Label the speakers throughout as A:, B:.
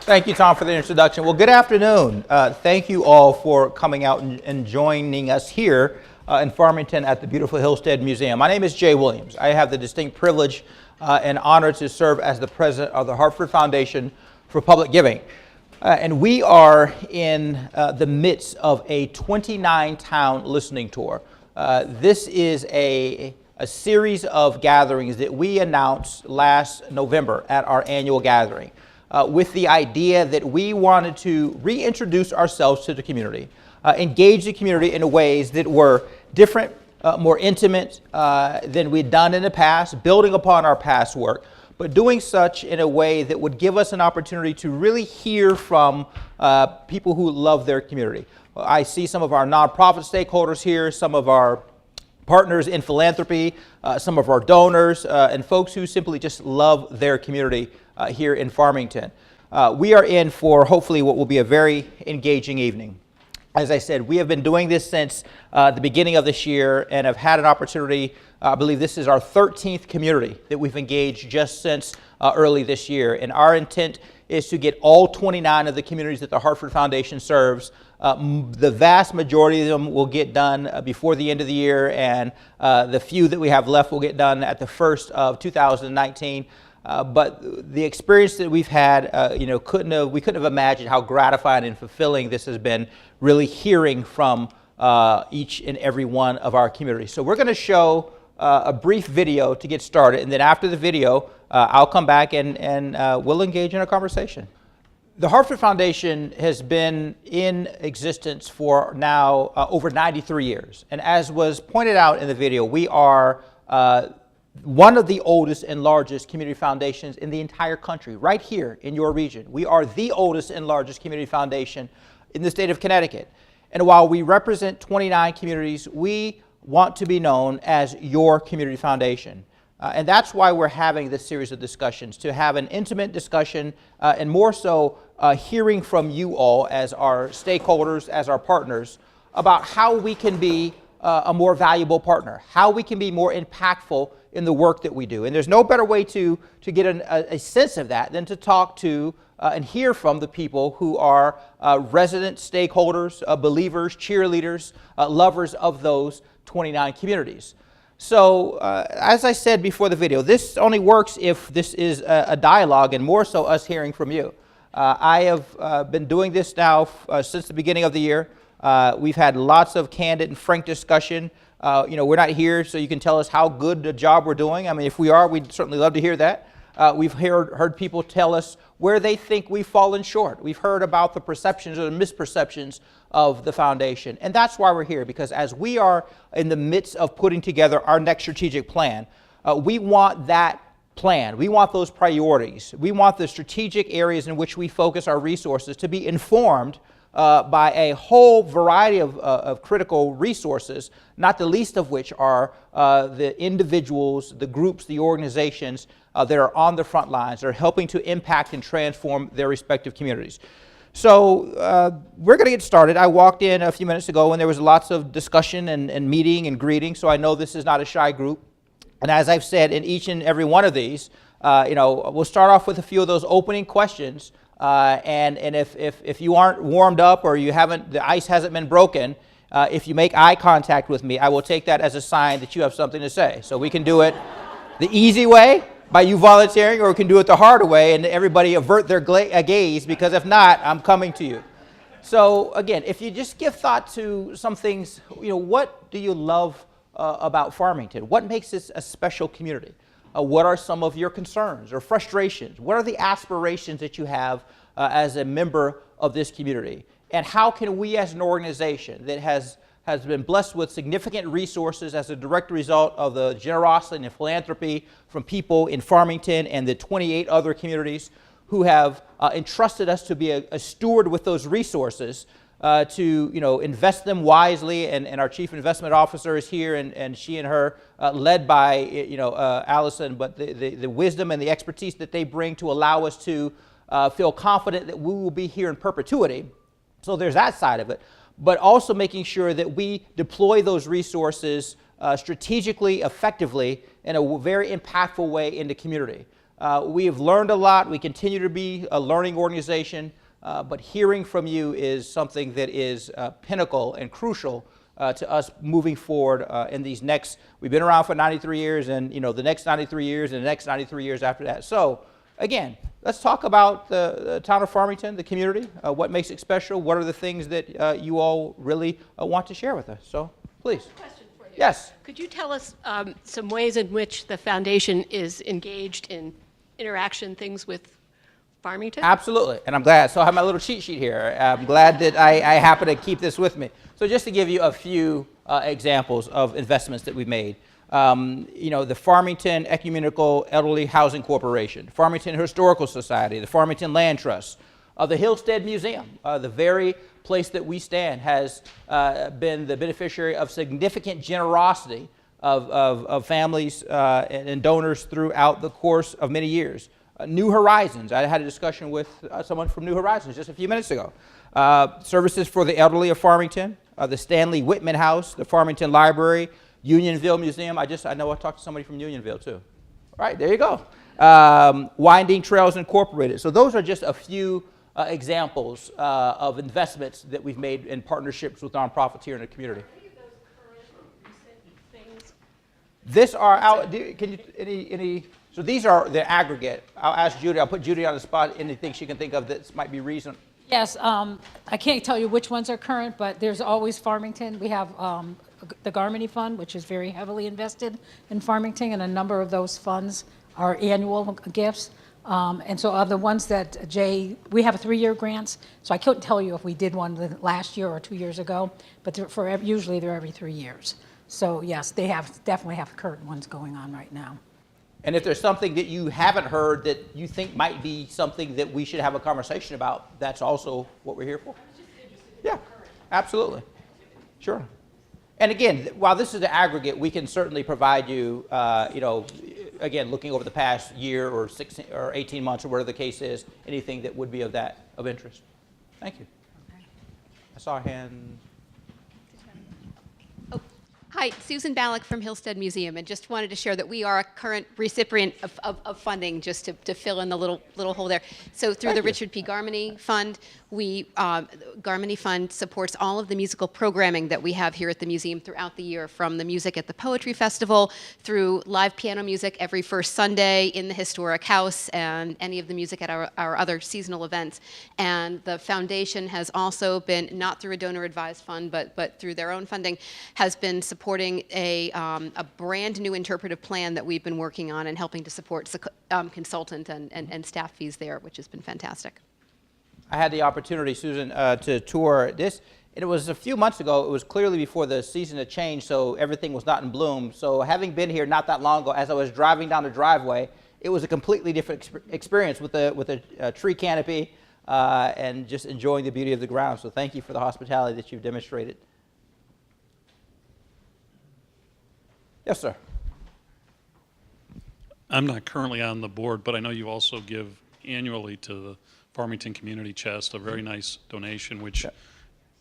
A: Thank you, Tom, for the introduction. Well, good afternoon. Thank you all for coming out and joining us here in Farmington at the beautiful Hill-Stead Museum. My name is Jay Williams. I have the distinct privilege and honor to serve as the president of the Hartford Foundation for Public Giving. And we are in the midst of a 29-town listening tour. This is a series of gatherings that we announced last November at our annual gathering. With the idea that we wanted to reintroduce ourselves to the community, engage the community in ways that were different, more intimate than we'd done in the past, building upon our past work, but doing such in a way that would give us an opportunity to really hear from people who love their community. I see some of our nonprofit stakeholders here, some of our partners in philanthropy, some of our donors, and folks who simply just love their community here in Farmington. We are in for hopefully what will be a very engaging evening. As I said, we have been doing this since the beginning of this year and have had an opportunity. I believe this is our 13th community that we've engaged just since early this year. And our intent is to get all 29 of the communities that the Hartford Foundation serves. The vast majority of them will get done before the end of the year, and the few that we have left will get done at the first of 2019. But the experience that we've had, we couldn't have imagined how gratifying and fulfilling this has been, really hearing from each and every one of our communities. So we're going to show a brief video to get started, and then after the video, I'll come back and we'll engage in a conversation. The Hartford Foundation has been in existence for now over 93 years. And as was pointed out in the video, we are one of the oldest and largest community foundations in the entire country, right here in your region. We are the oldest and largest community foundation in the state of Connecticut. And while we represent 29 communities, we want to be known as your community foundation. And that's why we're having this series of discussions, to have an intimate discussion and more so hearing from you all as our stakeholders, as our partners, about how we can be a more valuable partner, how we can be more impactful in the work that we do. And there's no better way to get a sense of that than to talk to and hear from the people who are resident stakeholders, believers, cheerleaders, lovers of those 29 communities. So as I said before the video, this only works if this is a dialogue and more so us hearing from you. I have been doing this now since the beginning of the year. We've had lots of candid and frank discussion. We're not here so you can tell us how good the job we're doing. I mean, if we are, we'd certainly love to hear that. We've heard people tell us where they think we've fallen short. We've heard about the perceptions or the misperceptions of the foundation. And that's why we're here, because as we are in the midst of putting together our next strategic plan, we want that plan. We want those priorities. We want the strategic areas in which we focus our resources to be informed by a whole variety of critical resources, not the least of which are the individuals, the groups, the organizations that are on the front lines, that are helping to impact and transform their respective communities. So we're going to get started. I walked in a few minutes ago and there was lots of discussion and meeting and greeting, so I know this is not a shy group. And as I've said in each and every one of these, we'll start off with a few of those opening questions. And if you aren't warmed up or the ice hasn't been broken, if you make eye contact with me, I will take that as a sign that you have something to say. So we can do it the easy way by you volunteering, or we can do it the harder way and everybody avert their gaze, because if not, I'm coming to you. So again, if you just give thought to some things, what do you love about Farmington? What makes this a special community? What are some of your concerns or frustrations? What are the aspirations that you have as a member of this community? And how can we as an organization that has been blessed with significant resources as a direct result of the generosity and philanthropy from people in Farmington and the 28 other communities who have entrusted us to be a steward with those resources, to invest them wisely, and our chief investment officer is here, and she and her, led by Allison, but the wisdom and the expertise that they bring to allow us to feel confident that we will be here in perpetuity. So there's that side of it, but also making sure that we deploy those resources strategically, effectively, in a very impactful way in the community. We have learned a lot. We continue to be a learning organization, but hearing from you is something that is pinnacle and crucial to us moving forward in these next, we've been around for 93 years, and the next 93 years and the next 93 years after that. So again, let's talk about the town of Farmington, the community, what makes it special, what are the things that you all really want to share with us. So please.
B: Question for you.
A: Yes.
B: Could you tell us some ways in which the foundation is engaged in interaction things with Farmington?
A: Absolutely, and I'm glad. So I have my little cheat sheet here. I'm glad that I happen to keep this with me. So just to give you a few examples of investments that we've made. The Farmington Ecumenical Elderly Housing Corporation, Farmington Historical Society, the Farmington Land Trust, the Hill-Stead Museum, the very place that we stand, has been the beneficiary of significant generosity of families and donors throughout the course of many years. New Horizons, I had a discussion with someone from New Horizons just a few minutes ago. Services for the Elderly of Farmington, the Stanley Whitman House, the Farmington Library, Unionville Museum. I know I talked to somebody from Unionville too. All right, there you go. Winding Trails Incorporated. So those are just a few examples of investments that we've made in partnerships with nonprofits here in the community.
B: Any of those current recent things?
A: This are out. Can you any? So these are the aggregate. I'll ask Judy. I'll put Judy on the spot. Anything she can think of that might be recent.
C: Yes, I can't tell you which ones are current, but there's always Farmington. We have the Garmany Fund, which is very heavily invested in Farmington, and a number of those funds are annual gifts. And so of the ones that we have 3-year grants, so I couldn't tell you if we did one last year or 2 years ago, but usually they're every 3 years. So yes, they definitely have current ones going on right now.
A: And if there's something that you haven't heard that you think might be something that we should have a conversation about, that's also what we're here for. Yeah, absolutely. Sure. And again, while this is the aggregate, we can certainly provide you, again, looking over the past year or 16 or 18 months or whatever the case is, anything that would be of interest. Thank you.
C: Okay.
A: I saw a hand.
D: Hi, Susan Ballack from Hill-Stead Museum, and just wanted to share that we are a current recipient of funding, just to fill in the little hole there. So through the Richard P. Garmany Fund, Garmany Fund supports all of the musical programming that we have here at the museum throughout the year, from the music at the Poetry Festival through live piano music every first Sunday in the Historic House, and any of the music at our other seasonal events. And the foundation has also been, not through a donor-advised fund, but through their own funding, has been supporting a brand new interpretive plan that we've been working on and helping to support consultant and staff fees there, which has been fantastic.
A: I had the opportunity, Susan, to tour this. And it was a few months ago. It was clearly before the season had changed, so everything was not in bloom. So having been here not that long ago, as I was driving down the driveway, it was a completely different experience with a tree canopy and just enjoying the beauty of the ground. So thank you for the hospitality that you've demonstrated. Yes, sir.
E: I'm not currently on the board, but I know you also give annually to the Farmington Community Chest, a very nice donation, which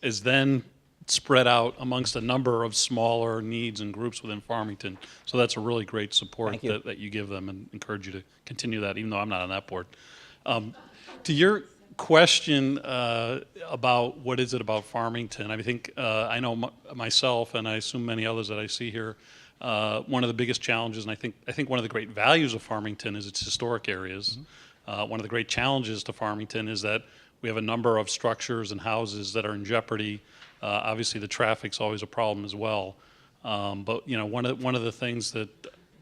E: is then spread out amongst a number of smaller needs and groups within Farmington. So that's a really great support that you give them, and encourage you to continue that, even though I'm not on that board. To your question about what is it about Farmington, I think I know myself, and I assume many others that I see here, one of the biggest challenges, and I think one of the great values of Farmington is its historic areas. One of the great challenges to Farmington is that we have a number of structures and houses that are in jeopardy. Obviously, the traffic's always a problem as well. But one of the things that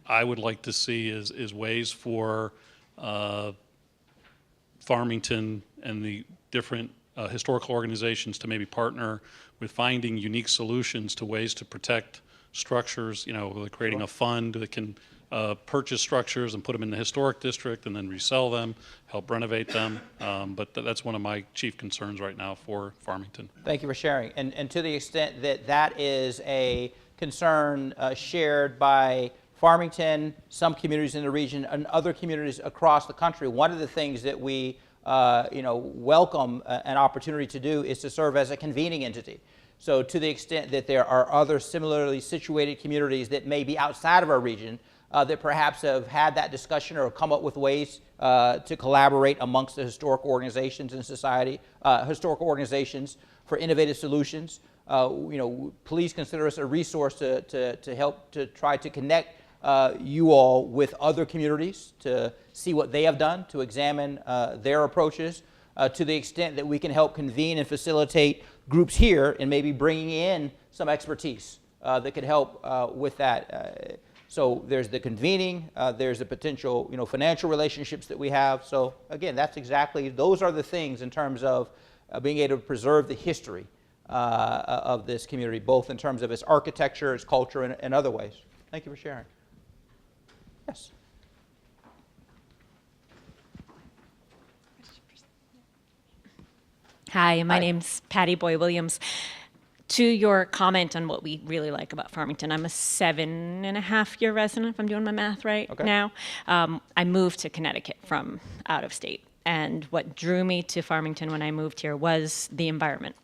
E: I would like to see is ways for Farmington and the different historical organizations to maybe partner with finding unique solutions to ways to protect structures, creating a fund that can purchase structures and put them in the historic district and then resell them, help renovate them. But that's one of my chief concerns right now for Farmington.
A: Thank you for sharing. And to the extent that that is a concern shared by Farmington, some communities in the region, and other communities across the country, one of the things that we welcome an opportunity to do is to serve as a convening entity. So to the extent that there are other similarly situated communities that may be outside of our region, that perhaps have had that discussion or come up with ways to collaborate amongst the historic organizations in society, historical organizations for innovative solutions. Please consider us a resource to help to try to connect you all with other communities to see what they have done, to examine their approaches, to the extent that we can help convene and facilitate groups here and maybe bringing in some expertise that could help with that. So there's the convening, there's the potential, financial relationships that we have. So again, those are the things in terms of being able to preserve the history of this community, both in terms of its architecture, its culture, and other ways. Thank you for sharing. Yes.
F: Hi, my
A: Hi.
F: name's Patty Boy Williams. To your comment on what we really like about Farmington, I'm a 7.5-year resident, if I'm doing my math right now. I moved to Connecticut from out of state. And what drew me to Farmington when I moved here was the environment.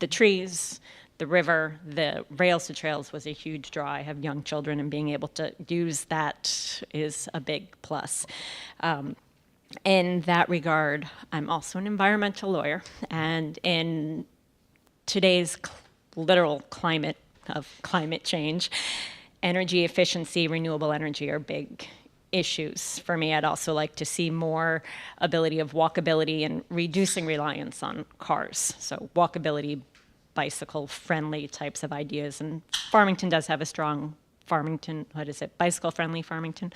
F: The trees, the river, the rails to trails was a huge draw. I have young children, and being able to use that is a big plus. In that regard, I'm also an environmental lawyer, and in today's literal climate of climate change, energy efficiency, renewable energy are big issues for me. I'd also like to see more ability of walkability and reducing reliance on cars. So walkability, bicycle-friendly types of ideas, and Farmington does have a strong bicycle-friendly Farmington,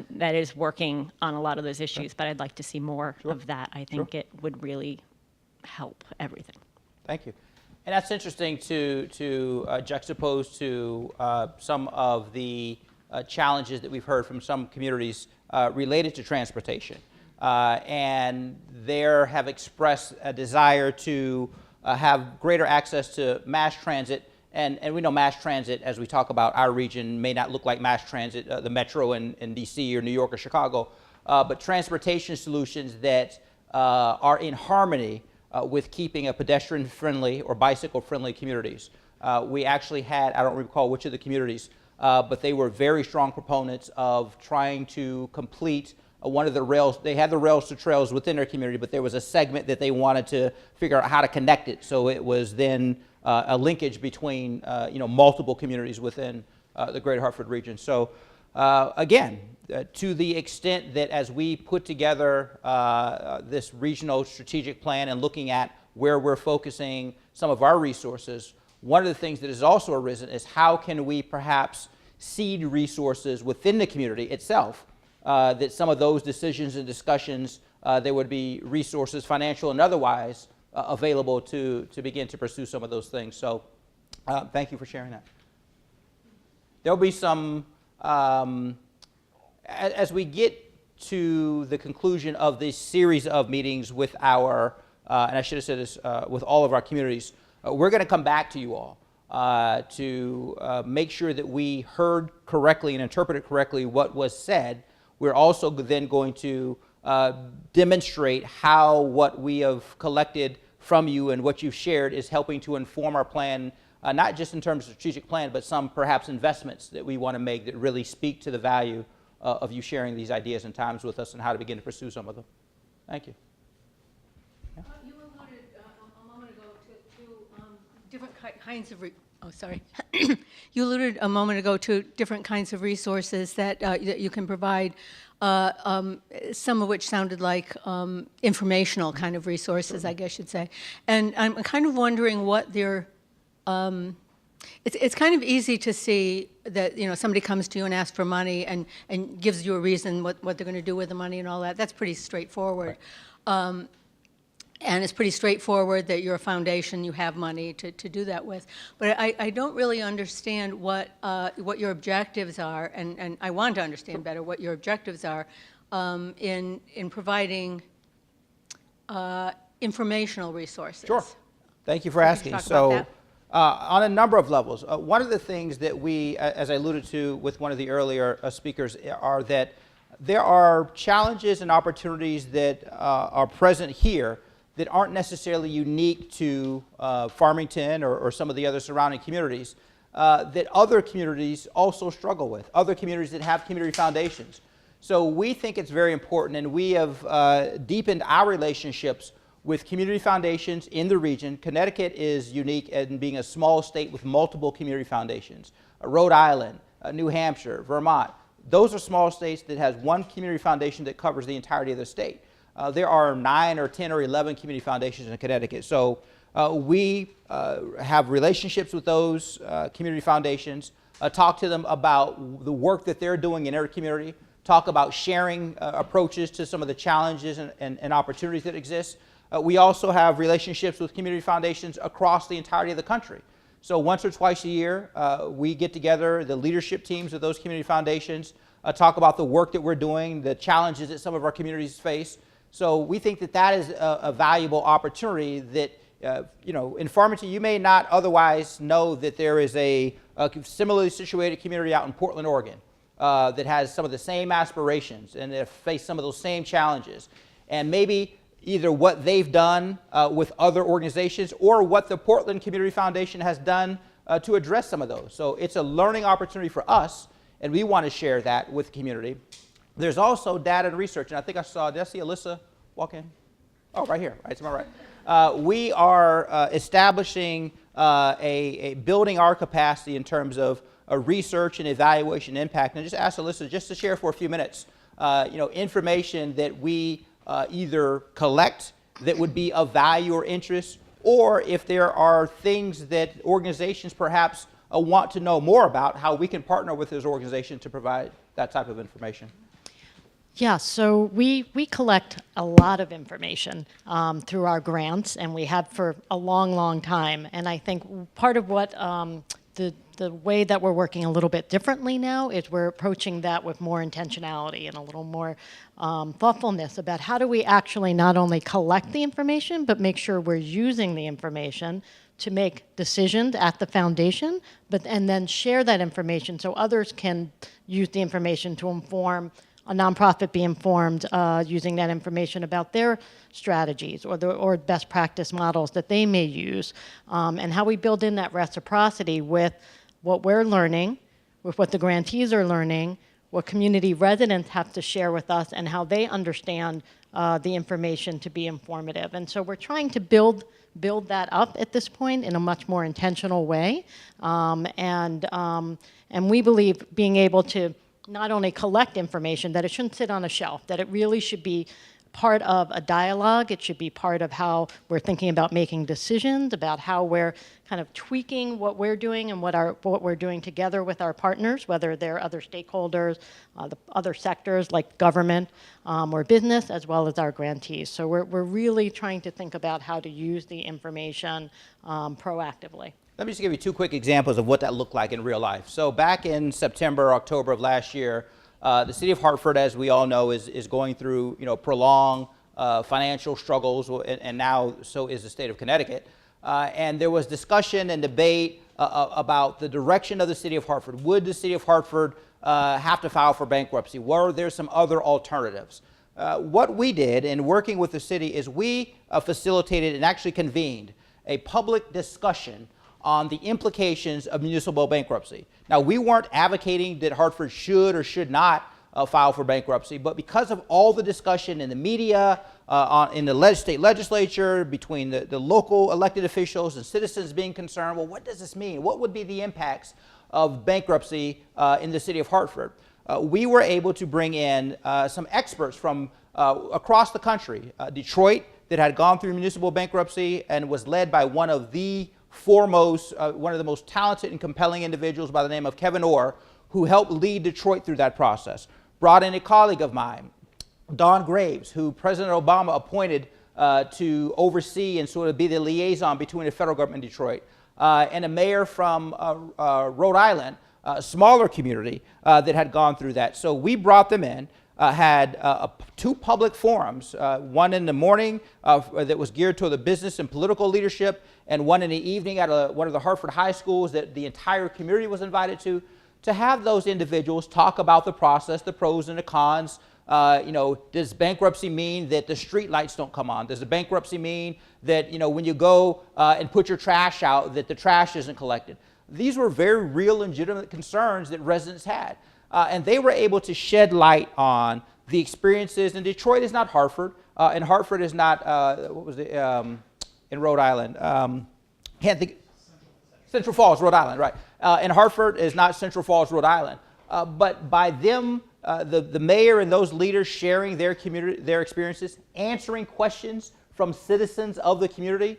F: that is working on a lot of those issues, but I'd like to see more of that. I think it would really help everything.
A: Thank you. And that's interesting to juxtapose to some of the challenges that we've heard from some communities related to transportation. And there have expressed a desire to have greater access to mass transit. And we know mass transit, as we talk about our region, may not look like mass transit, the metro in DC or New York or Chicago, but transportation solutions that are in harmony with keeping a pedestrian-friendly or bicycle-friendly communities. We actually had, I don't recall which of the communities, but they were very strong proponents of trying to complete one of the rails. They had the rails to trails within their community, but there was a segment that they wanted to figure out how to connect it. So it was then a linkage between multiple communities within the Greater Hartford region. So again, to the extent that as we put together this regional strategic plan and looking at where we're focusing some of our resources, one of the things that has also arisen is how can we perhaps seed resources within the community itself, that some of those decisions and discussions, there would be resources, financial and otherwise, available to begin to pursue some of those things. So thank you for sharing that. There'll be some, as we get to the conclusion of this series of meetings with our, and I should have said this, with all of our communities, we're going to come back to you all to make sure that we heard correctly and interpreted correctly what was said. We're also then going to demonstrate how what we have collected from you and what you've shared is helping to inform our plan, not just in terms of strategic plan, but some perhaps investments that we want to make that really speak to the value of you sharing these ideas and times with us and how to begin to pursue some of them. Thank you.
G: You alluded a moment ago to different kinds of you alluded a moment ago to different kinds of resources that you can provide, some of which sounded like informational kind of resources, I guess you'd say. And I'm kind of wondering what their, it's kind of easy to see that, somebody comes to you and asks for money and gives you a reason what they're going to do with the money and all that. That's pretty straightforward. Right. And it's pretty straightforward that you're a foundation, you have money to do that with. But I don't really understand what your objectives are, and I want to understand better what your objectives are in providing informational resources.
A: Sure. Thank you for asking. So on a number of levels, one of the things that we, as I alluded to with one of the earlier speakers, are that there are challenges and opportunities that are present here that aren't necessarily unique to Farmington or some of the other surrounding communities, that other communities also struggle with, other communities that have community foundations. So we think it's very important, and we have deepened our relationships with community foundations in the region. Connecticut is unique in being a small state with multiple community foundations. Rhode Island, New Hampshire, Vermont, those are small states that has one community foundation that covers the entirety of the state. There are 9 or 10 or 11 community foundations in Connecticut. So we have relationships with those community foundations, talk to them about the work that they're doing in their community, talk about sharing approaches to some of the challenges and opportunities that exist. We also have relationships with community foundations across the entirety of the country. So once or twice a year, we get together, the leadership teams of those community foundations, talk about the work that we're doing, the challenges that some of our communities face. So we think that that is a valuable opportunity that, you know, in Farmington, you may not otherwise know that there is a similarly situated community out in Portland, Oregon, that has some of the same aspirations and that face some of those same challenges. And maybe either what they've done with other organizations or what the Portland Community Foundation has done to address some of those. So it's a learning opportunity for us, and we want to share that with the community. There's also data and research, and I think did I see Alyssa walk in? Oh, right here, right to my right. We are establishing building our capacity in terms of research and evaluation impact. And I just asked Alyssa just to share for a few minutes, you know, information that we either collect that would be of value or interest, or if there are things that organizations perhaps want to know more about, how we can partner with those organizations to provide that type of information.
H: Yeah, so we collect a lot of information through our grants, and we have for a long, long time. And I think part of what the way that we're working a little bit differently now is we're approaching that with more intentionality and a little more thoughtfulness about how do we actually not only collect the information, but make sure we're using the information to make decisions at the foundation, and then share that information so others can use the information to inform a nonprofit, be informed using that information about their strategies or best practice models that they may use, and how we build in that reciprocity with what we're learning, with what the grantees are learning, what community residents have to share with us, and how they understand the information to be informative. And so we're trying to build that up at this point in a much more intentional way, and we believe being able to not only collect information, that it shouldn't sit on a shelf, that it really should be part of a dialogue. It should be part of how we're thinking about making decisions, about how we're kind of tweaking what we're doing and what we're doing together with our partners, whether they're other stakeholders, the other sectors like government or business, as well as our grantees. So we're really trying to think about how to use the information proactively.
A: Let me just give you 2 quick examples of what that looked like in real life. So back in September, October of last year, the city of Hartford, as we all know, is going through, you know, prolonged financial struggles, and now so is the state of Connecticut. And there was discussion and debate about the direction of the city of Hartford. Would the city of Hartford have to file for bankruptcy? Were there some other alternatives? What we did in working with the city is we facilitated and actually convened a public discussion on the implications of municipal bankruptcy. Now, we weren't advocating that Hartford should or should not file for bankruptcy, but because of all the discussion in the media, in the state legislature, between the local elected officials and citizens being concerned, well, what does this mean? What would be the impacts of bankruptcy in the city of Hartford? We were able to bring in some experts from across the country. Detroit, that had gone through municipal bankruptcy and was led by one of the foremost, one of the most talented and compelling individuals by the name of Kevin Orr, who helped lead Detroit through that process. Brought in a colleague of mine, Don Graves, who President Obama appointed to oversee and sort of be the liaison between the federal government and Detroit, and a mayor from Rhode Island, a smaller community that had gone through that. So we brought them in. Had 2 public forums, one in the morning that was geared toward the business and political leadership, and one in the evening at one of the Hartford high schools that the entire community was invited to have those individuals talk about the process, the pros and the cons. You know, does bankruptcy mean that the street lights don't come on? Does the bankruptcy mean that, you know, when you go and put your trash out, that the trash isn't collected? these were very real and legitimate concerns that residents had. And they were able to shed light on the experiences. And Detroit is not Hartford, and Hartford is not, what was it, in Rhode Island? Can't think. Central Falls, Rhode Island, right. And Hartford is not Central Falls, Rhode Island. But by them, the mayor and those leaders sharing their community, their experiences, answering questions from citizens of the community,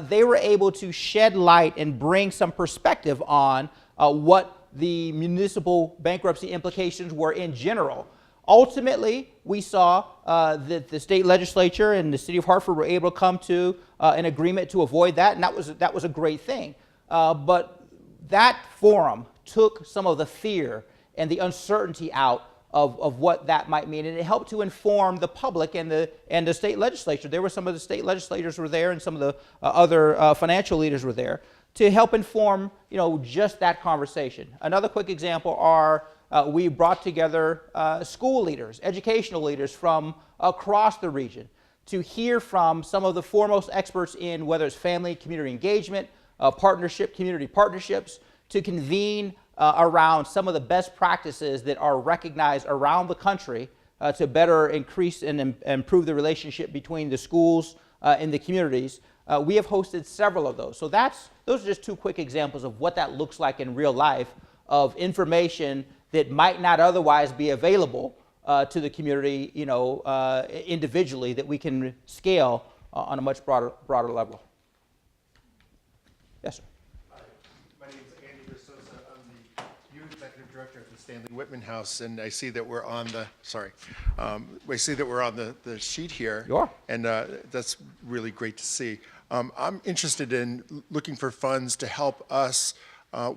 A: they were able to shed light and bring some perspective on what the municipal bankruptcy implications were in general. Ultimately, we saw that the state legislature and the city of Hartford were able to come to an agreement to avoid that, and that was a great thing. But that forum took some of the fear and the uncertainty out of what that might mean, and it helped to inform the public and the state legislature. There were some of the state legislators were there, and some of the other financial leaders were there to help inform, just that conversation. Another quick example are we brought together school leaders, educational leaders from across the region to hear from some of the foremost experts in whether it's family, community engagement, community partnerships, to convene around some of the best practices that are recognized around the country to better increase and improve the relationship between the schools and the communities. We have hosted several of those. So those are just two quick examples of what that looks like in real life, of information that might not otherwise be available to the community, individually, that we can scale on a much broader level. Yes, sir.
I: Hi, my name is Andy Versosa. I'm the new executive director at the Stanley Whitman House, and I see that we're on the the sheet here.
A: You are.
I: And that's really great to see. I'm interested in looking for funds to help us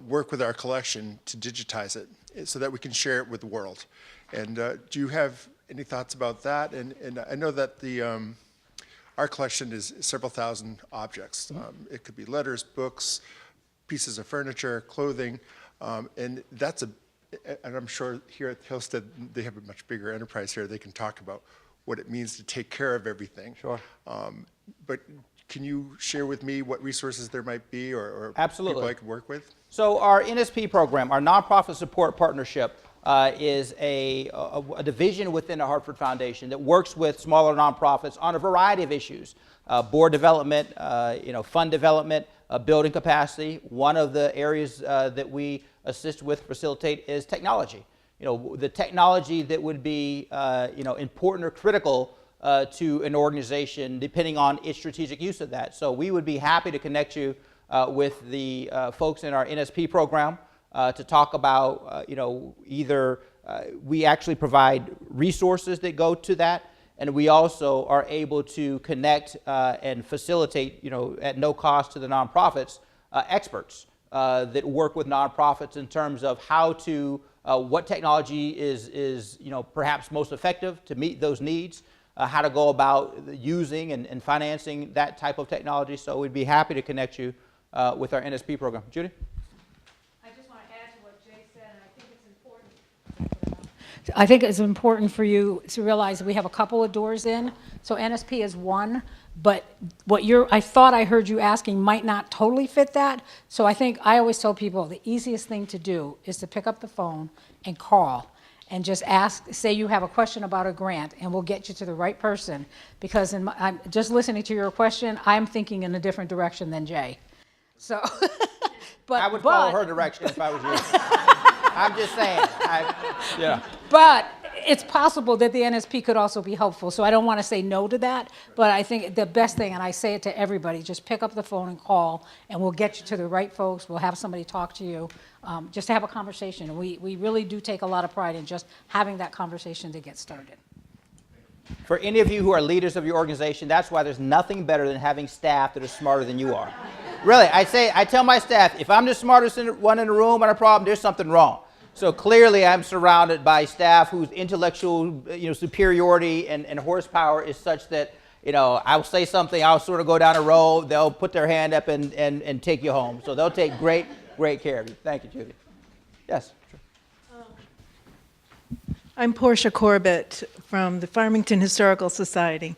I: work with our collection to digitize it so that we can share it with the world. And do you have any thoughts about that? And I know that our collection is several thousand objects. It could be letters, books, pieces of furniture, clothing, and I'm sure here at Hill-Stead they have a much bigger enterprise here. They can talk about what it means to take care of everything.
A: Sure.
I: But can you share with me what resources there might be or
A: Absolutely.
I: people I could work with?
A: So our NSP program, our nonprofit support partnership, is a division within the Hartford Foundation that works with smaller nonprofits on a variety of issues: board development, fund development, building capacity. One of the areas that we assist with, facilitate, is technology. The technology that would be important or critical to an organization, depending on its strategic use of that. So we would be happy to connect you with the folks in our NSP program. To talk about, either we actually provide resources that go to that, and we also are able to connect and facilitate, at no cost to the nonprofits, experts that work with nonprofits in terms of how to, what technology is perhaps most effective to meet those needs, how to go about using and financing that type of technology. So we'd be happy to connect you with our NSP program. Judy?
C: I think it's important for you to realize we have a couple of doors in. So NSP is one, but I thought I heard you asking might not totally fit that. So I always tell people the easiest thing to do is to pick up the phone and call and just say you have a question about a grant, and we'll get you to the right person. Because I'm just listening to your question, I'm thinking in a different direction than Jay. So,
A: I would follow her direction if I was you. I'm just saying. Yeah.
C: But it's possible that the NSP could also be helpful, so I don't want to say no to that, but I think the best thing, and I say it to everybody, just pick up the phone and call, and we'll get you to the right folks. We'll have somebody talk to you, just to have a conversation. We really do take a lot of pride in just having that conversation to get started.
A: For any of you who are leaders of your organization, that's why there's nothing better than having staff that are smarter than you are. Really, I tell my staff, if I'm the smartest one in the room on a problem, there's something wrong. So clearly I'm surrounded by staff whose intellectual superiority and horsepower is such that I'll say something, I'll sort of go down a road, they'll put their hand up and take you home. So they'll take great care of you. Thank you, Judy. Yes. Sure.
J: I'm Portia Corbett from the Farmington Historical Society,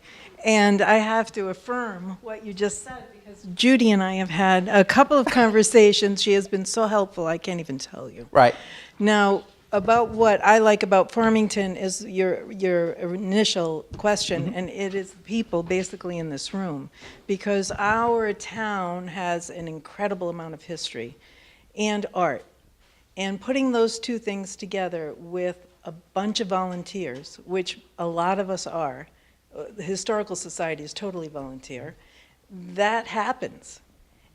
J: And I have to affirm what you just said, because Judy and I have had a couple of conversations. She has been so helpful, I can't even tell you.
A: Right.
J: Now, about what I like about Farmington is your initial question, and it is the people basically in this room, because our town has an incredible amount of history and art. And putting those two things together with a bunch of volunteers, which a lot of us are, the Historical Society is totally volunteer, that happens.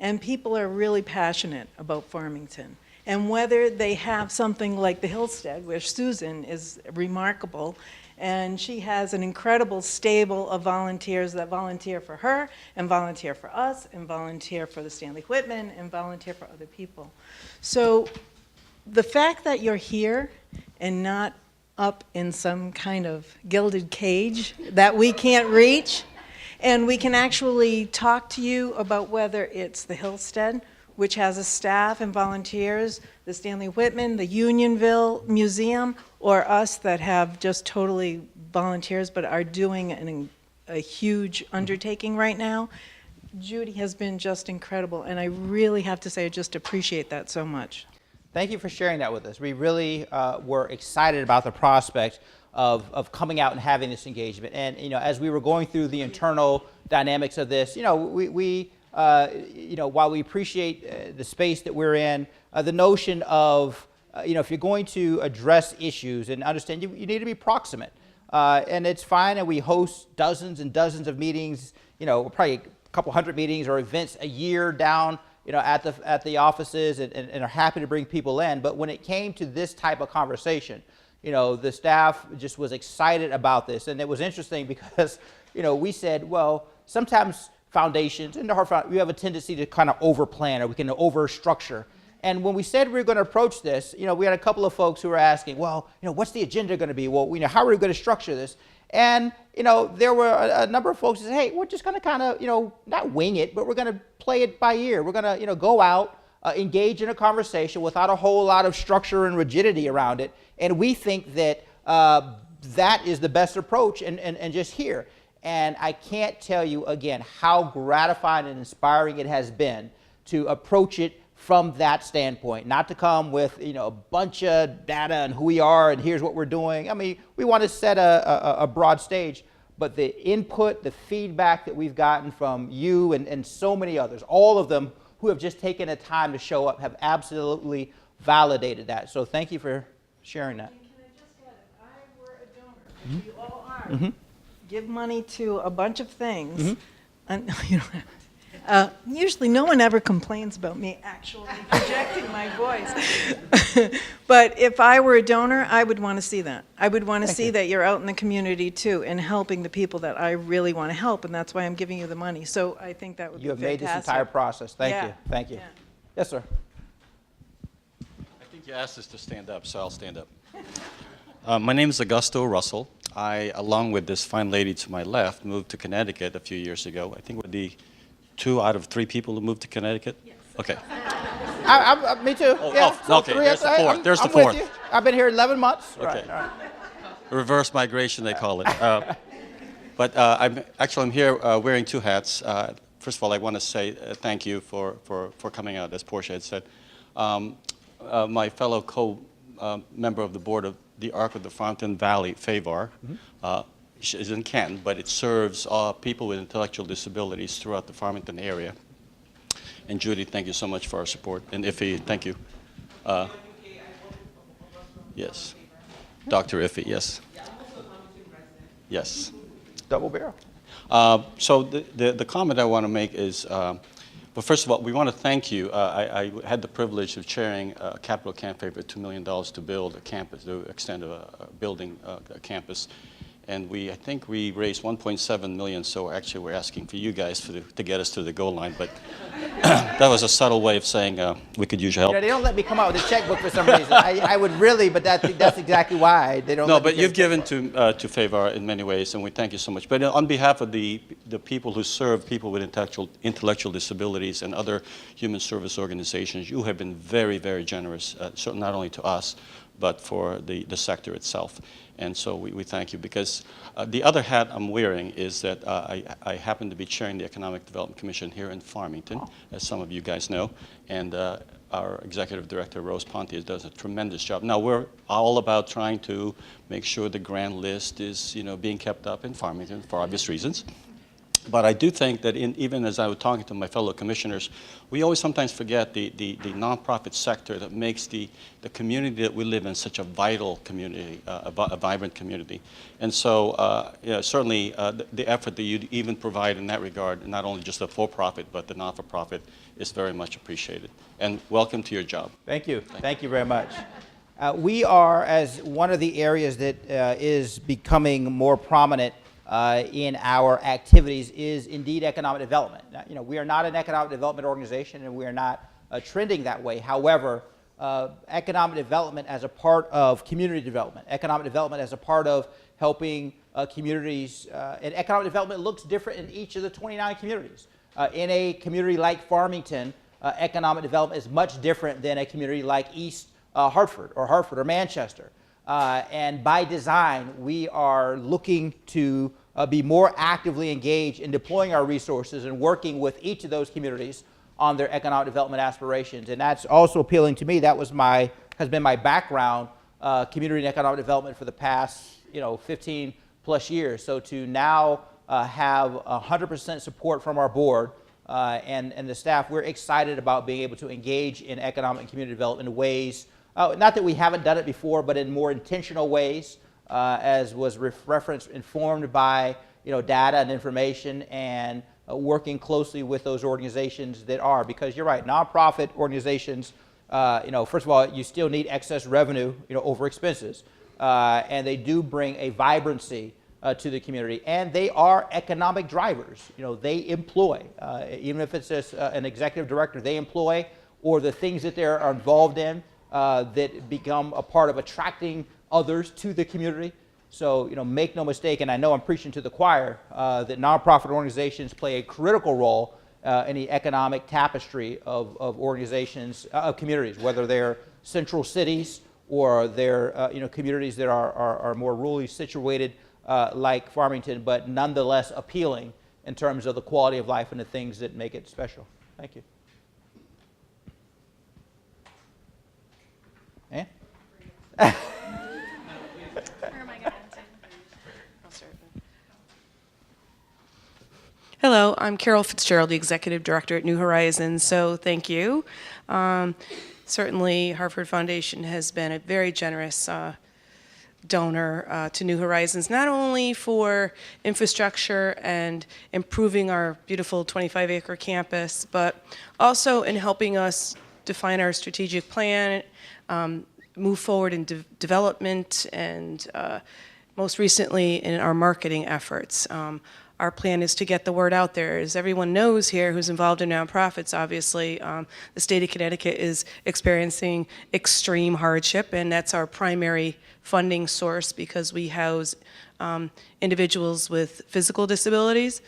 J: And people are really passionate about Farmington. And whether they have something like the Hill-Stead, where Susan is remarkable, and she has an incredible stable of volunteers that volunteer for her, and volunteer for us, and volunteer for the Stanley Whitman, and volunteer for other people. So the fact that you're here and not up in some kind of gilded cage that we can't reach, and we can actually talk to you about whether it's the Hill-Stead, which has a staff and volunteers, the Stanley Whitman, the Unionville Museum, or us that have just totally volunteers but are doing a huge undertaking right now. Judy has been just incredible, and I really have to say I just appreciate that so much.
A: Thank you for sharing that with us. We really were excited about the prospect of coming out and having this engagement. And as we were going through the internal dynamics of this, while we appreciate the space that we're in, the notion of if you're going to address issues and understand, you need to be proximate. And it's fine, and we host dozens and dozens of meetings, probably a couple hundred meetings or events a year down at the offices, and are happy to bring people in. But when it came to this type of conversation, the staff just was excited about this. And it was interesting because, we said, well, sometimes foundations, and the Hartford Foundation, we have a tendency to kind of overplan, or we can over-structure. And when we said we were going to approach this, we had a couple of folks who were asking, well, what's the agenda going to be? Well, how are we going to structure this? And, there were a number of folks who said, hey, we're just going to kind of, not wing it, but we're going to play it by ear. We're going to, go out, engage in a conversation without a whole lot of structure and rigidity around it. And we think that that is the best approach, and just hear. And I can't tell you, again, how gratifying and inspiring it has been to approach it from that standpoint, not to come with a bunch of data and who we are and here's what we're doing. I mean, we want to set a broad stage, but the input, the feedback that we've gotten from you and so many others, all of them who have just taken the time to show up, have absolutely validated that. So thank you for sharing that.
J: And can I just add, if I were a donor, which you all are, give money to a bunch of things, and usually no one ever complains about me actually projecting my voice. But if I were a donor, I would want to see that. I would want to see that you're out in the community too and helping the people that I really want to help, and that's why I'm giving you the money. So I think that would be fantastic.
A: You have made this entire process. Thank you. Thank you.
J: Yeah.
A: Yes, sir.
K: I think you asked us to stand up, so I'll stand up. My name is Augusto Russell. I, along with this fine lady to my left, moved to Connecticut a few years ago. I think we're the 2 out of 3 people who moved to Connecticut? Yes. Okay.
A: Me too.
K: Oh,
A: yeah.
K: oh, okay, there's the fourth. There's the fourth.
A: With you. I've been here 11 months.
K: Okay.
A: Right.
K: Reverse migration, they call it. But I'm here wearing 2 hats. First of all, I want to say thank you for coming out, as Portia had said. My fellow co-member of the board of the Arc of the Farmington Valley, FAVAR, is in Canton, but it serves people with intellectual disabilities throughout the Farmington area. And Judy, thank you so much for our support. And Iffy, thank you. Yes. Dr. Iffy, yes. Yes.
A: Double barrel.
K: So the comment I want to make is, well, first of all, we want to thank you. I had the privilege of chairing a capital campaign for $2 million to build a campus, to extend a building, a campus. And I think we raised 1.7 million, so actually we're asking for you guys to get us to the goal line. But that was a subtle way of saying we could use your help.
A: They don't let me come out with a checkbook for some reason. I would really, but that's exactly why they don't.
K: No, but you've given to FAVAR in many ways, and we thank you so much. But on behalf of the people who serve people with intellectual disabilities and other human service organizations, you have been very, very generous, not only to us, but for the sector itself. And so we thank you, because the other hat I'm wearing is that I happen to be chairing the Economic Development Commission here in Farmington, as some of you guys know, and our executive director, Rose Ponte, does a tremendous job. Now, we're all about trying to make sure the grand list is, being kept up in Farmington for obvious reasons. But I do think that even as I was talking to my fellow commissioners, we always sometimes forget the nonprofit sector that makes the community that we live in such a vital community, a vibrant community. And so certainly the effort that you even provide in that regard, not only just the for-profit, but the not-for-profit, is very much appreciated. And welcome to your job.
A: Thank you. Thank you very much. We are, as one of the areas that is becoming more prominent in our activities, is indeed economic development. Now, we are not an economic development organization, and we are not trending that way. However, economic development as a part of community development, economic development as a part of helping communities, and economic development looks different in each of the 29 communities. In a community like Farmington, economic development is much different than a community like East Hartford or Manchester. And by design, we are looking to be more actively engaged in deploying our resources and working with each of those communities on their economic development aspirations. And that's also appealing to me. That was has been my background, community and economic development, for the past 15 plus years. So to now have 100% support from our board and the staff, we're excited about being able to engage in economic and community development in ways, not that we haven't done it before, but in more intentional ways, as was referenced, informed by data and information, and working closely with those organizations that are, because you're right, nonprofit organizations, first of all, you still need excess revenue, over expenses, and they do bring a vibrancy to the community, and they are economic drivers. They employ, even if it's just an executive director, they employ, or the things that they're involved in that become a part of attracting others to the community. So, make no mistake, and I know I'm preaching to the choir, that nonprofit organizations play a critical role in the economic tapestry of organizations, of communities, whether they're central cities or they're communities that are more rurally situated, like Farmington, but nonetheless appealing in terms of the quality of life and the things that make it special. Thank you. Ann?
L: Hello, I'm Carol Fitzgerald, the Executive Director at New Horizons, so thank you. Certainly, Hartford Foundation has been a very generous donor to New Horizons, not only for infrastructure and improving our beautiful 25-acre campus, but also in helping us define our strategic plan, move forward in development, and most recently in our marketing efforts. Our plan is to get the word out there. As everyone knows here who's involved in nonprofits, obviously, the state of Connecticut is experiencing extreme hardship, and that's our primary funding source because we house individuals with physical disabilities.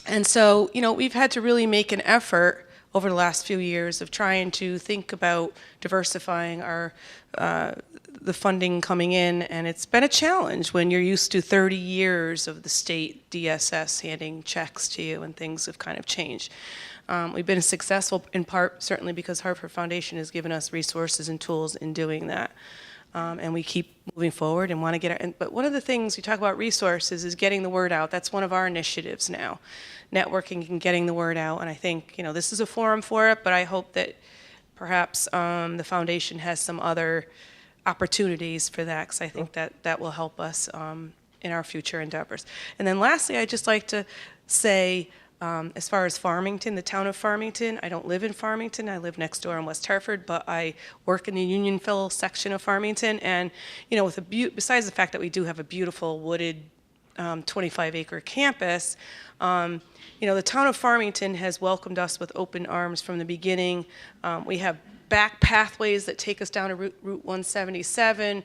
L: And so, we've had to really make an effort over the last few years of trying to think about diversifying our the funding coming in, and it's been a challenge when you're used to 30 years of the state DSS handing checks to you, and things have kind of changed. We've been successful in part certainly because Hartford Foundation has given us resources and tools in doing that. And we keep moving forward and want to get but one of the things we talk about resources is getting the word out. That's one of our initiatives now, networking and getting the word out. And I think this is a forum for it, but I hope that perhaps the foundation has some other opportunities for that, because I think that will help us in our future endeavors. And then lastly, I'd just like to say, as far as Farmington, the town of Farmington, I don't live in Farmington. I live next door in West Hartford, but I work in the Unionville section of Farmington. And with besides the fact that we do have a beautiful wooded 25-acre campus, the town of Farmington has welcomed us with open arms from the beginning. We have back pathways that take us down to Route 177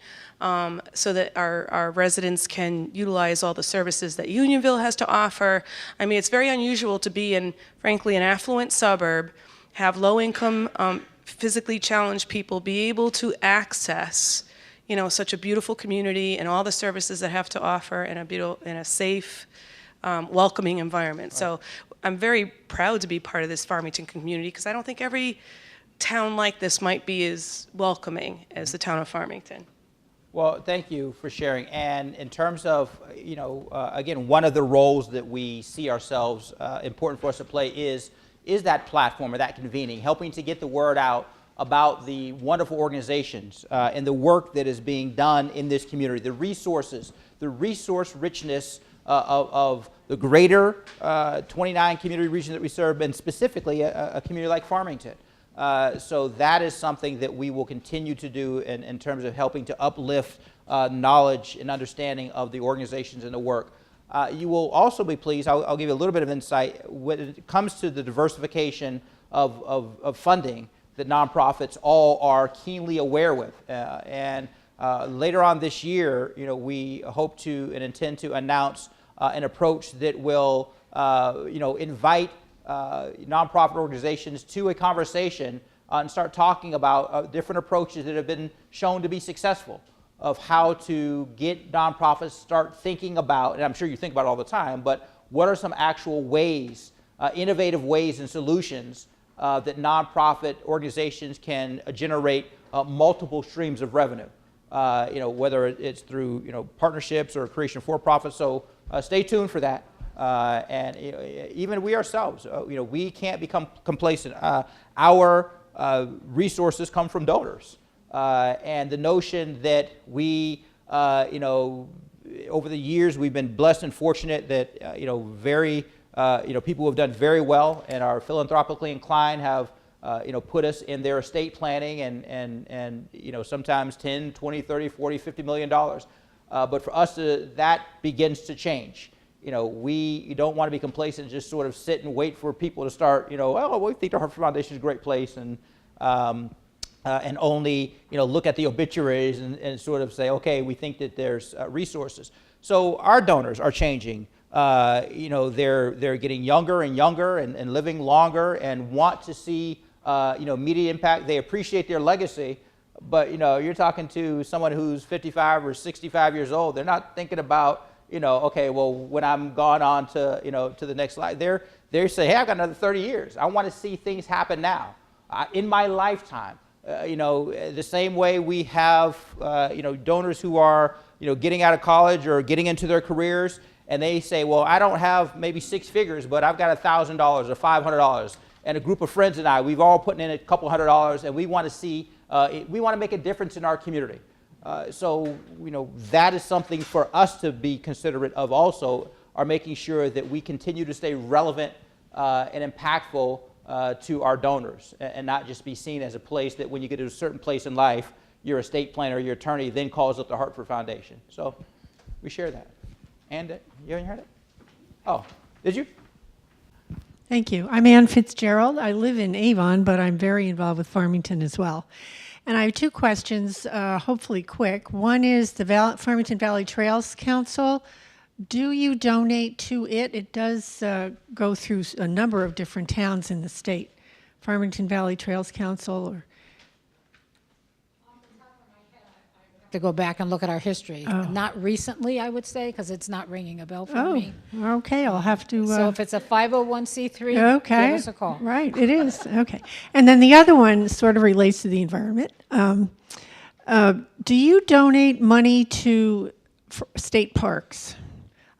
L: so that our residents can utilize all the services that Unionville has to offer. It's very unusual to be in, frankly, an affluent suburb, have low-income physically challenged people be able to access, such a beautiful community and all the services that have to offer in a safe, welcoming environment. So I'm very proud to be part of this Farmington community, because I don't think every town like this might be as welcoming as the town of Farmington.
A: Well, thank you for sharing. And in terms of, again, one of the roles that we see ourselves important for us to play is that platform or that convening, helping to get the word out about the wonderful organizations and the work that is being done in this community, the resources, the resource richness of the greater 29 community region that we serve, and specifically a community like Farmington. So that is something that we will continue to do in terms of helping to uplift knowledge and understanding of the organizations and the work. You will also be pleased, I'll give you a little bit of insight, when it comes to the diversification of funding that nonprofits all are keenly aware with. And later on this year, we hope to and intend to announce an approach that will invite nonprofit organizations to a conversation and start talking about different approaches that have been shown to be successful of how to get nonprofits start thinking about, and I'm sure you think about it all the time, but what are some actual ways, innovative ways and solutions that nonprofit organizations can generate multiple streams of revenue, whether it's through partnerships or creation of for-profits. So stay tuned for that. And even we ourselves, we can't become complacent. Our resources come from donors, and the notion that we, over the years, we've been blessed and fortunate that people who have done very well and are philanthropically inclined have put us in their estate planning and sometimes 10, 20, 30, 40, $50 million. But for us, that begins to change. We don't want to be complacent and just sort of sit and wait for people to start, we think the Hartford Foundation is a great place, and only, look at the obituaries and sort of say, okay, we think that there's resources. So our donors are changing. They're getting younger and younger and living longer and want to see, immediate impact. They appreciate their legacy, but, you're talking to someone who's 55 or 65 years old. They're not thinking about, okay, well, when I'm gone on to, to the next life, they're saying, hey, I've got another 30 years. I want to see things happen now, in my lifetime. The same way we have, donors who are, getting out of college or getting into their careers, and they say, well, I don't have maybe six figures, but I've got $1,000 or $500, and a group of friends and I, we've all put in a couple $100, and we want to see, we want to make a difference in our community. So, that is something for us to be considerate of also, are making sure that we continue to stay relevant and impactful to our donors, and not just be seen as a place that when you get to a certain place in life, your estate planner or your attorney then calls up the Hartford Foundation. So we share that. And you haven't heard it? Oh, did you?
M: Thank you. I'm Ann Fitzgerald. I live in Avon, but I'm very involved with Farmington as well. And I have two questions, hopefully quick. One is the Farmington Valley Trails Council. Do you donate to it? It does go through a number of different towns in the state. Farmington Valley Trails Council, or
C: To go back and look at our history. Not recently, I would say, because it's not ringing a bell for me.
M: Okay, I'll have to.
C: So if it's a 501c3,
M: okay,
C: give us a call.
M: Right, it is. Okay, and then the other one sort of relates to the environment. Do you donate money to state parks?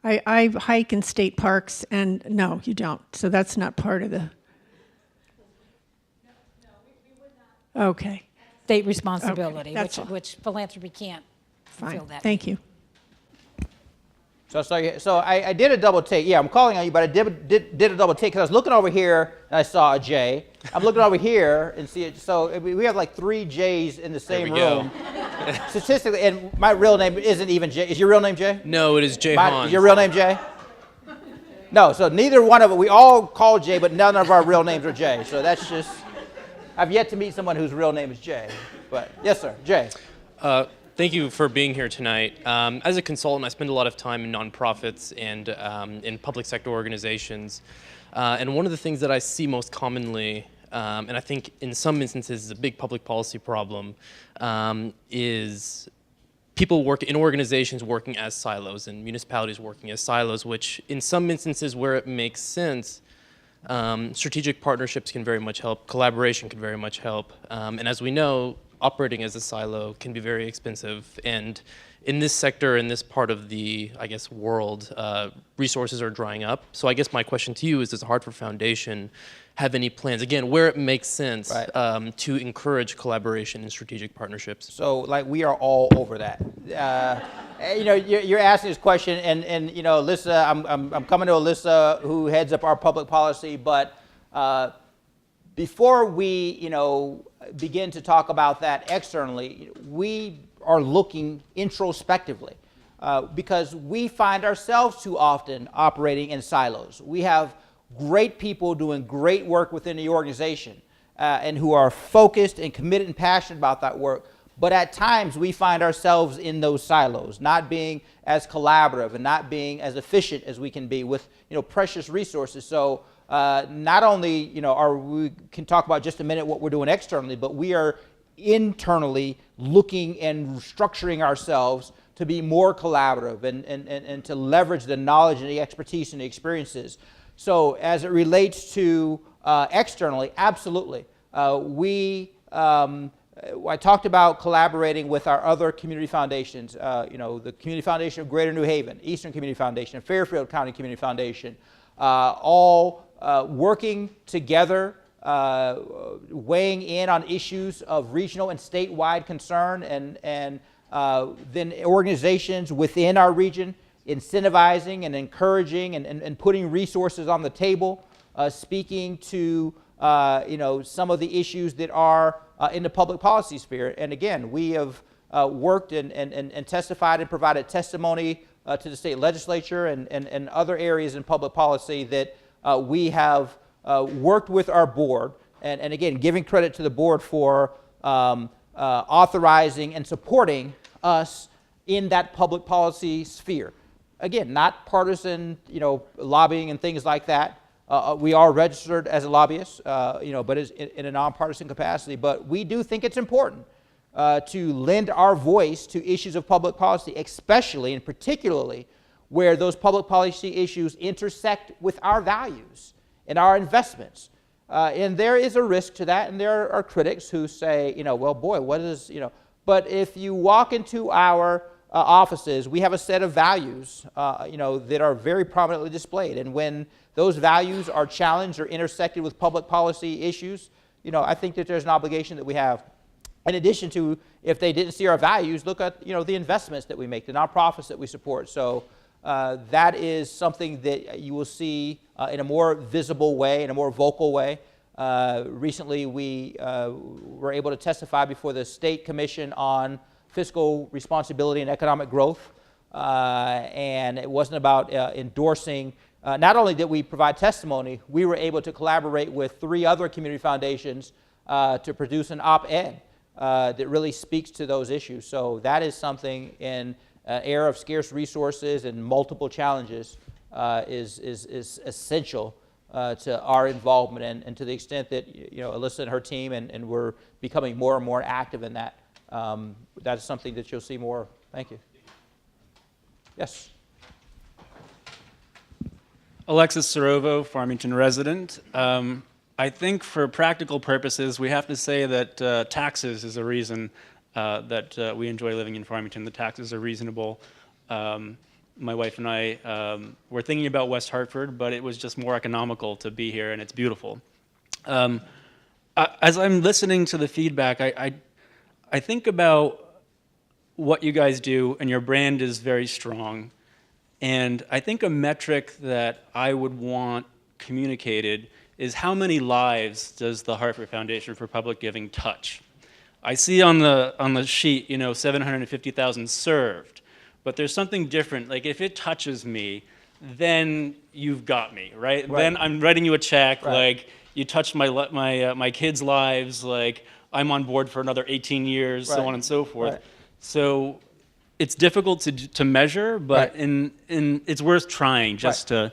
M: I hike in state parks, and no, you don't. So that's not part of the. No, we would not. Okay.
C: State responsibility,
M: Okay,
C: which philanthropy can't fulfill
M: Fine.
C: that.
M: Thank you.
A: So I did a double take. Yeah, I'm calling on you, but I did a double take because I was looking over here and I saw a J. I'm looking over here and see it. So we have like 3 J's in the same room. Statistically, and my real name isn't even Jay. Is your real name Jay?
N: No, it is Jay Hans.
A: Is your real name Jay? No, so neither one of them. We all call Jay, but none of our real names are Jay. So that's just. I've yet to meet someone whose real name is Jay. But yes, sir, Jay.
N: Thank you for being here tonight. As a consultant, I spend a lot of time in nonprofits and in public sector organizations. And one of the things that I see most commonly and I think in some instances is a big public policy problem, is people work in organizations working as silos and municipalities working as silos, which in some instances where it makes sense, strategic partnerships can very much help, collaboration can very much help, and as we know, operating as a silo can be very expensive, and in this sector, in this part of the, I guess, world, resources are drying up. So I guess my question to you is, does the Hartford Foundation have any plans, again, where it makes sense, to encourage collaboration and strategic partnerships?
A: So, like, we are all over that. You know, you're asking this question, and you know, Alyssa, I'm coming to Alyssa, who heads up our public policy, but before we, you know, begin to talk about that externally, we are looking introspectively because we find ourselves too often operating in silos. We have great people doing great work within the organization and who are focused and committed and passionate about that work. But at times we find ourselves in those silos, not being as collaborative and not being as efficient as we can be with, you know, precious resources. So not only, you know, we can talk about just a minute what we're doing externally, but we are internally looking and structuring ourselves to be more collaborative and to leverage the knowledge and the expertise and the experiences. So as it relates to externally, absolutely. I talked about collaborating with our other community foundations, you know, the Community Foundation of Greater New Haven, Eastern Community Foundation, Fairfield County Community Foundation, all working together, weighing in on issues of regional and statewide concern, and then organizations within our region incentivizing and encouraging and putting resources on the table, speaking to you know, some of the issues that are in the public policy sphere. And again, we have worked and testified and provided testimony to the state legislature and other areas in public policy that we have worked with our board, and again, giving credit to the board for authorizing and supporting us in that public policy sphere. Again, not partisan, you know, lobbying and things like that. We are registered as a lobbyist, you know, but in a nonpartisan capacity. But we do think it's important to lend our voice to issues of public policy, especially and particularly where those public policy issues intersect with our values and our investments. And there is a risk to that, and there are critics who say, you know, well, boy, what is, you know, but if you walk into our offices, we have a set of values, you know, that are very prominently displayed. And when those values are challenged or intersected with public policy issues, you know, I think that there's an obligation that we have. In addition to, if they didn't see our values, look at, you know, the investments that we make, the nonprofits that we support. So that is something that you will see in a more visible way, in a more vocal way. Recently, we were able to testify before the State Commission on Fiscal Responsibility and Economic Growth, and it wasn't about endorsing. Not only did we provide testimony, we were able to collaborate with 3 other community foundations to produce an op-ed that really speaks to those issues. So that is something in an era of scarce resources and multiple challenges is essential to our involvement, and to the extent that, you know, Alyssa and her team and we're becoming more and more active in that. That's something that you'll see more. Thank you. Yes.
O: Alexis Sorovo, Farmington resident. I think for practical purposes, we have to say that taxes is a reason that we enjoy living in Farmington. The taxes are reasonable. My wife and I were thinking about West Hartford, but it was just more economical to be here, and it's beautiful. As I'm listening to the feedback, I think about what you guys do, and your brand is very strong. And I think a metric that I would want communicated is how many lives does the Hartford Foundation for Public Giving touch? I see on the sheet, you know, 750,000 served, but there's something different. Like, if it touches me, then you've got me, right? Then I'm writing you a check, like, you touched my kids' lives, like, I'm on board for another 18 years, so on and so forth. So it's difficult to measure, but it's worth trying just to.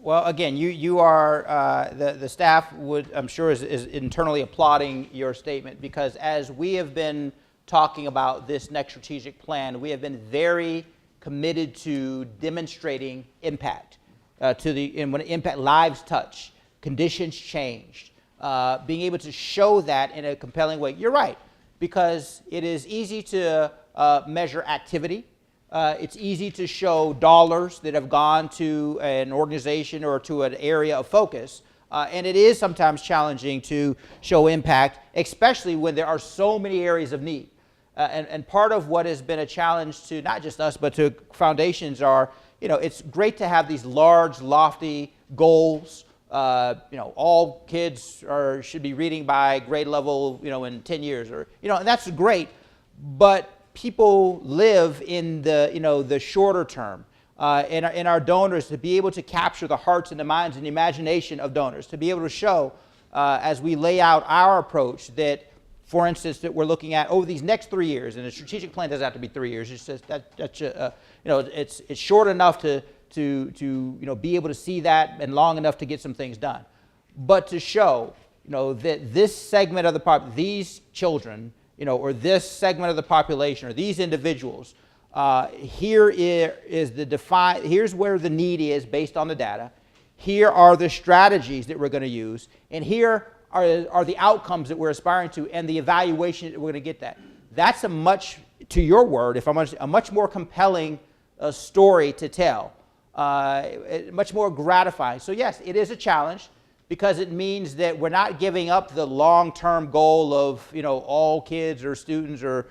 A: Well, again, you are, the staff I'm sure is internally applauding your statement, because as we have been talking about this next strategic plan, we have been very committed to demonstrating impact, and when impact, lives touch, conditions changed, being able to show that in a compelling way. You're right, because it is easy to measure activity. It's easy to show dollars that have gone to an organization or to an area of focus, and it is sometimes challenging to show impact, especially when there are so many areas of need. And part of what has been a challenge to not just us, but to foundations are, it's great to have these large, lofty goals. All kids should be reading by grade level, in 10 years, and that's great, but people live in the shorter term, and our donors, to be able to capture the hearts and the minds and the imagination of donors, to be able to show, as we lay out our approach, that, for instance, that we're looking at over these next 3 years, and the strategic plan doesn't have to be 3 years. It's just it's short enough to be able to see that, and long enough to get some things done, but to show that this segment of the these children, or this segment of the population, or these individuals, here's where the need is based on the data. Here are the strategies that we're going to use, and here are the outcomes that we're aspiring to, and the evaluation that we're going to get that. That's to your word, a much more compelling story to tell, much more gratifying. So yes, it is a challenge, because it means that we're not giving up the long-term goal of all kids or students or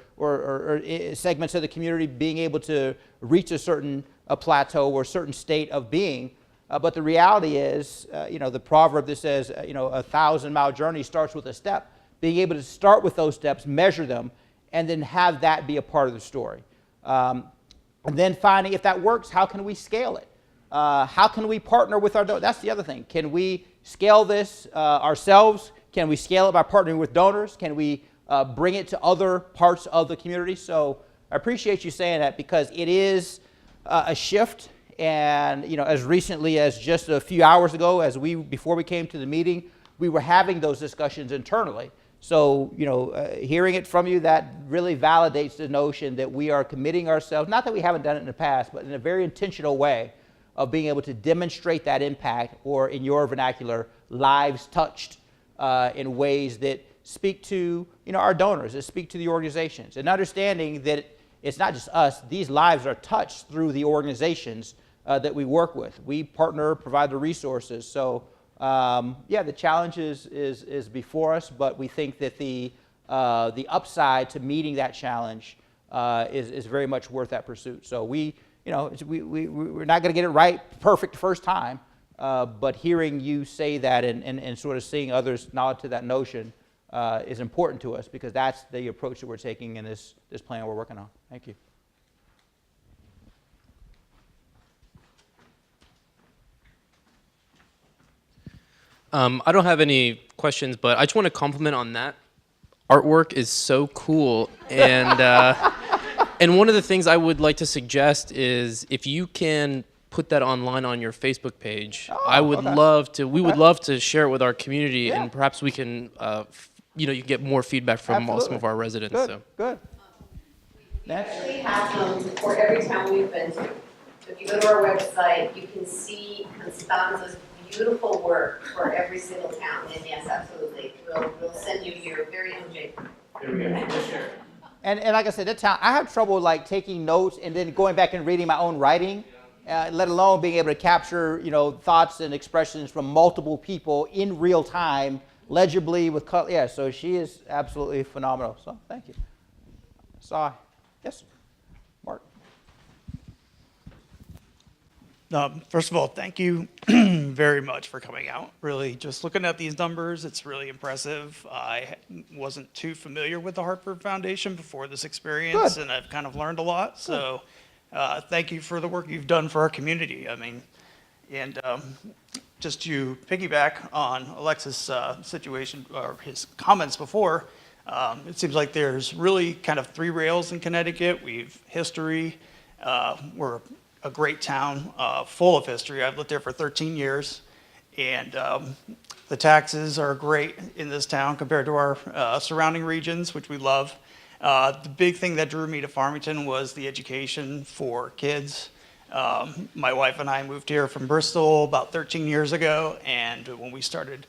A: segments of the community being able to reach a certain plateau or a certain state of being. But the reality is, the proverb that says, a 1,000-mile journey starts with a step. Being able to start with those steps, measure them, and then have that be a part of the story. And then finding, if that works, how can we scale it? How can we partner with our donors? That's the other thing. Can we scale this ourselves? Can we scale it by partnering with donors? Can we bring it to other parts of the community? So I appreciate you saying that, because it is a shift. And as recently as just a few hours ago, before we came to the meeting, we were having those discussions internally. So hearing it from you, that really validates the notion that we are committing ourselves, not that we haven't done it in the past, but in a very intentional way, of being able to demonstrate that impact, or in your vernacular, lives touched, in ways that speak to our donors, that speak to the organizations, and understanding that it's not just us. These lives are touched through the organizations that we work with. We partner, provide the resources. So the challenge is before us, but we think that the upside to meeting that challenge is very much worth that pursuit. So we're not going to get it right perfect first time, but hearing you say that and sort of seeing others nod to that notion is important to us, because that's the approach that we're taking in this plan we're working on. Thank you.
N: I don't have any questions, but I just want to compliment on that. Artwork is so cool, and and one of the things I would like to suggest is, if you can put that online on your Facebook page, I would love to. We would love to share it with our community, and perhaps we can, you can get more feedback from some of our residents.
A: Good.
P: We actually have them for every town we've been to. So if you go to our website, you can see Constanza's beautiful work for every single town. And yes, absolutely. We'll send you your very own JPEG.
A: There we go. And like I said, that town, I have trouble taking notes and then going back and reading my own writing, let alone being able to capture thoughts and expressions from multiple people in real time, legibly with color. Yeah, so she is absolutely phenomenal. So thank you. Yes, Mark.
Q: First of all, thank you very much for coming out. Really, just looking at these numbers, it's really impressive. I wasn't too familiar with the Hartford Foundation before this experience, and I've kind of learned a lot. So thank you for the work you've done for our community. And just to piggyback on Alexis' situation, or his comments before, it seems like there's really kind of three rails in Connecticut. We've history, we're a great town, full of history. I've lived there for 13 years, and the taxes are great in this town compared to our surrounding regions, which we love. The big thing that drew me to Farmington was the education for kids. My wife and I moved here from Bristol about 13 years ago, and when we started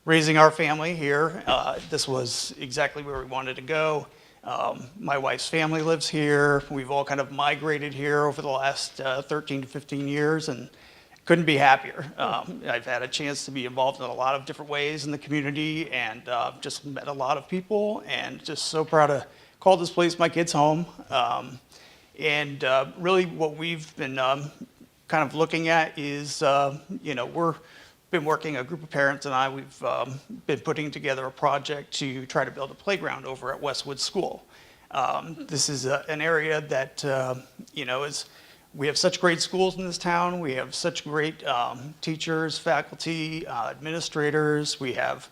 Q: raising our family here, this was exactly where we wanted to go. My wife's family lives here. We've all kind of migrated here over the last 13 to 15 years, and couldn't be happier. I've had a chance to be involved in a lot of different ways in the community, and just met a lot of people, and just so proud to call this place my kids' home. And really what we've been kind of looking at is, we've been working, a group of parents and I, we've been putting together a project to try to build a playground over at Westwood School. This is an area that, we have such great schools in this town. We have such great teachers, faculty, administrators. We have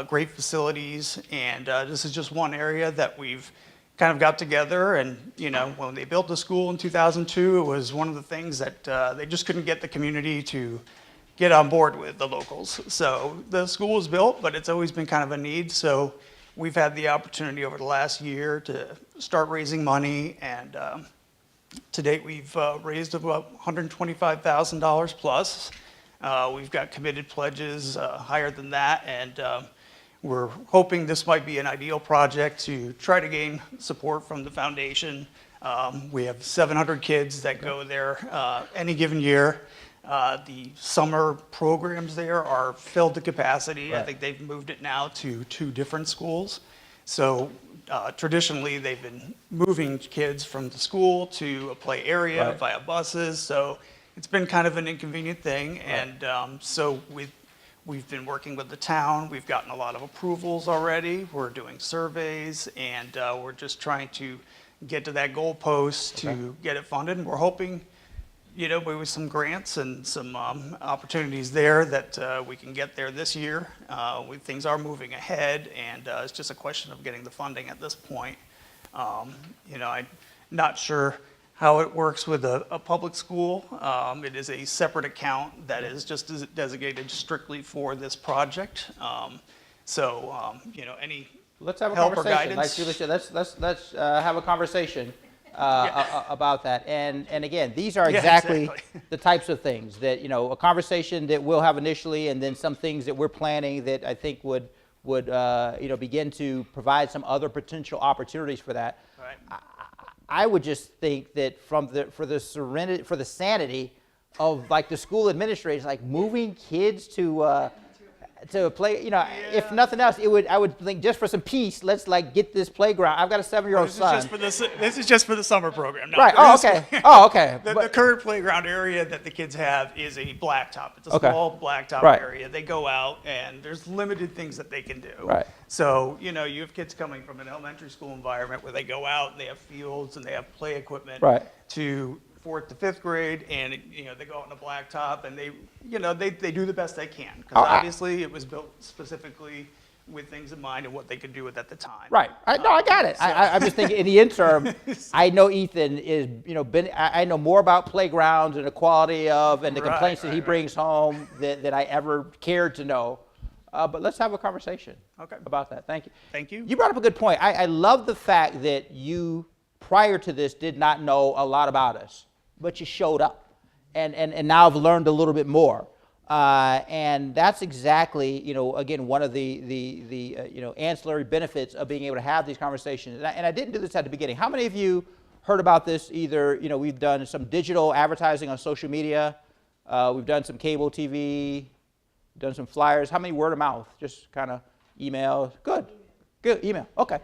Q: great facilities, and this is just one area that we've kind of got together. And when they built the school in 2002, it was one of the things that they just couldn't get the community to get on board with, the locals. So the school was built, but it's always been kind of a need. So we've had the opportunity over the last year to start raising money, and to date we've raised about $125,000 plus. We've got committed pledges higher than that, and we're hoping this might be an ideal project to try to gain support from the foundation. We have 700 kids that go there any given year. The summer programs there are filled to capacity. Right. I think they've moved it now to 2 different schools. So traditionally, they've been moving kids from the school to a play area via buses. So it's been kind of an inconvenient thing. Right. And so we've been working with the town. We've gotten a lot of approvals already. We're doing surveys, and we're just trying to get to that goalpost to get it funded. And we're hoping, with some grants and some opportunities there that we can get there this year. Things are moving ahead, and it's just a question of getting the funding at this point. I'm not sure how it works with a public school. It is a separate account that is just designated strictly for this project. Any
A: let's have a
Q: help or
A: conversation.
Q: guidance?
A: Let's have a conversation about that. And again, these are exactly the types of things that, a conversation that we'll have initially, and then some things that we're planning that I think would begin to provide some other potential opportunities for that.
Q: Right.
A: I would just think that for the sanity of like the school administrators, like moving kids to play, if nothing else, I would think just for some peace, let's like get this playground. I've got a 7-year-old son.
Q: This is just for the summer program. No,
A: right. Oh, okay. Okay.
Q: The current playground area that the kids have is a blacktop. It's a small blacktop area. They go out, and there's limited things that they can do. Right. So, you have kids coming from an elementary school environment where they go out and they have fields and they have play equipment to 4th to 5th grade, and they go out on a blacktop, and they do the best they can, because obviously it was built specifically with things in mind and what they could do with at the time.
A: Right. I got it. I'm just thinking in the interim, I know Ethan is, I know more about playgrounds and the quality of and the complaints that he brings home than I ever cared to know. But let's have a conversation about that. Thank you.
Q: Thank you.
A: You brought up a good point. I love the fact that you, prior to this, did not know a lot about us, but you showed up. And now I've learned a little bit more. And that's exactly, again, one of the ancillary benefits of being able to have these conversations. And I didn't do this at the beginning. How many of you heard about this? Either, we've done some digital advertising on social media. We've done some cable TV, done some flyers. How many word of mouth? Just kind of email. Good, email. Okay.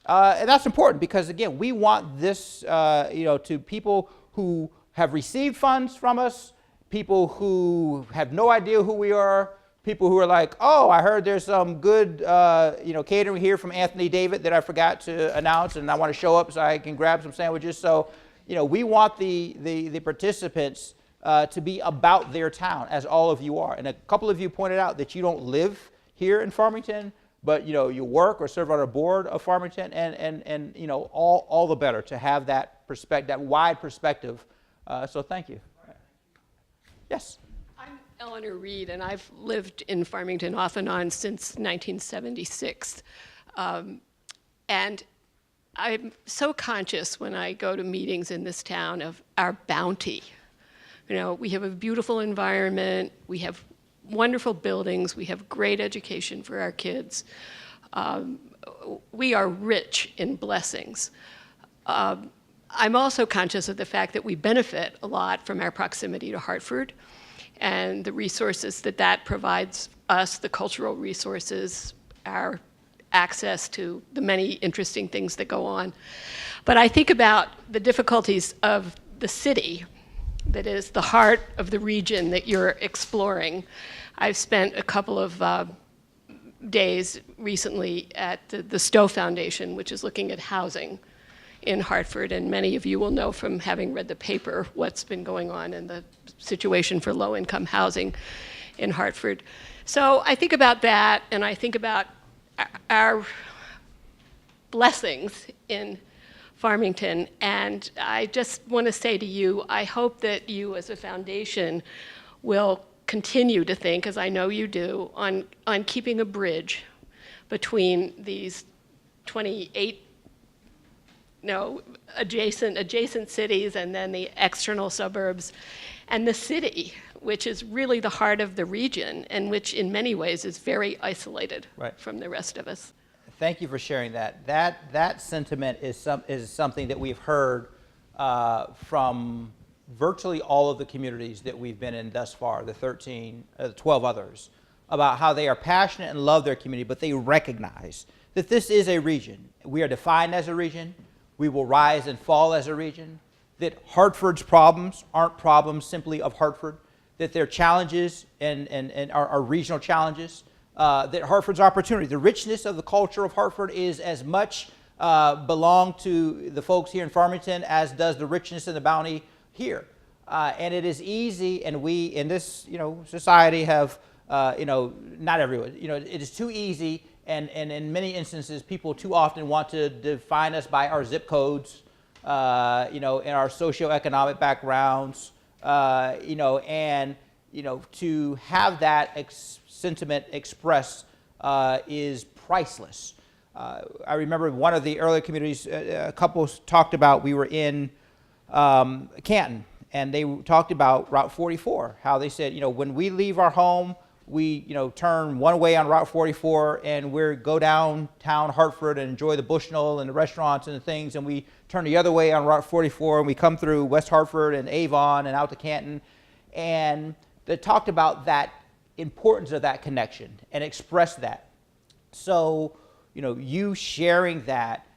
A: And that's important because, again, we want this, to people who have received funds from us, people who have no idea who we are, people who are like, oh, I heard there's some good, catering here from Anthony David that I forgot to announce, and I want to show up so I can grab some sandwiches. So, we want the participants to be about their town, as all of you are. And a couple of you pointed out that you don't live here in Farmington, but you work or serve on a board of Farmington, and all the better to have that perspective, that wide perspective So thank you. Yes.
B: I'm Eleanor Reed, and I've lived in Farmington off and on since 1976. And I'm so conscious when I go to meetings in this town of our bounty. You know, we have a beautiful environment, we have wonderful buildings, we have great education for our kids. We are rich in blessings. I'm also conscious of the fact that we benefit a lot from our proximity to Hartford and the resources that that provides us, the cultural resources, our access to the many interesting things that go on. But I think about the difficulties of the city that is the heart of the region that you're exploring. I've spent a couple of days recently at the Stowe Foundation, which is looking at housing in Hartford, and many of you will know from having read the paper what's been going on in the situation for low-income housing in Hartford. So I think about that, and I think about our blessings in Farmington, and I just want to say to you, I hope that you as a foundation will continue to think, as I know you do, on keeping a bridge between these 28 adjacent cities and then the external suburbs and the city, which is really the heart of the region and which in many ways is very isolated from the rest of us.
A: Thank you for sharing that. That sentiment is something that we've heard from virtually all of the communities that we've been in thus far, the 12 others, about how they are passionate and love their community, but they recognize that this is a region. We are defined as a region. We will rise and fall as a region, that Hartford's problems aren't problems simply of Hartford, that their challenges and are regional challenges, that Hartford's opportunity, the richness of the culture of Hartford is as much belong to the folks here in Farmington as does the richness and the bounty here. And it is easy, and we in this society have, not everyone, it is too easy. And in many instances, people too often want to define us by our zip codes, and our socioeconomic backgrounds, and to have that sentiment expressed is priceless. I remember one of the earlier communities, a couple talked about, we were in Canton, and they talked about Route 44, how they said, when we leave our home, we turn one way on Route 44 and we go downtown Hartford and enjoy the Bushnell and the restaurants and the things, and we turn the other way on Route 44 and we come through West Hartford and Avon and out to Canton. And they talked about that importance of that connection and expressed that. So, you sharing that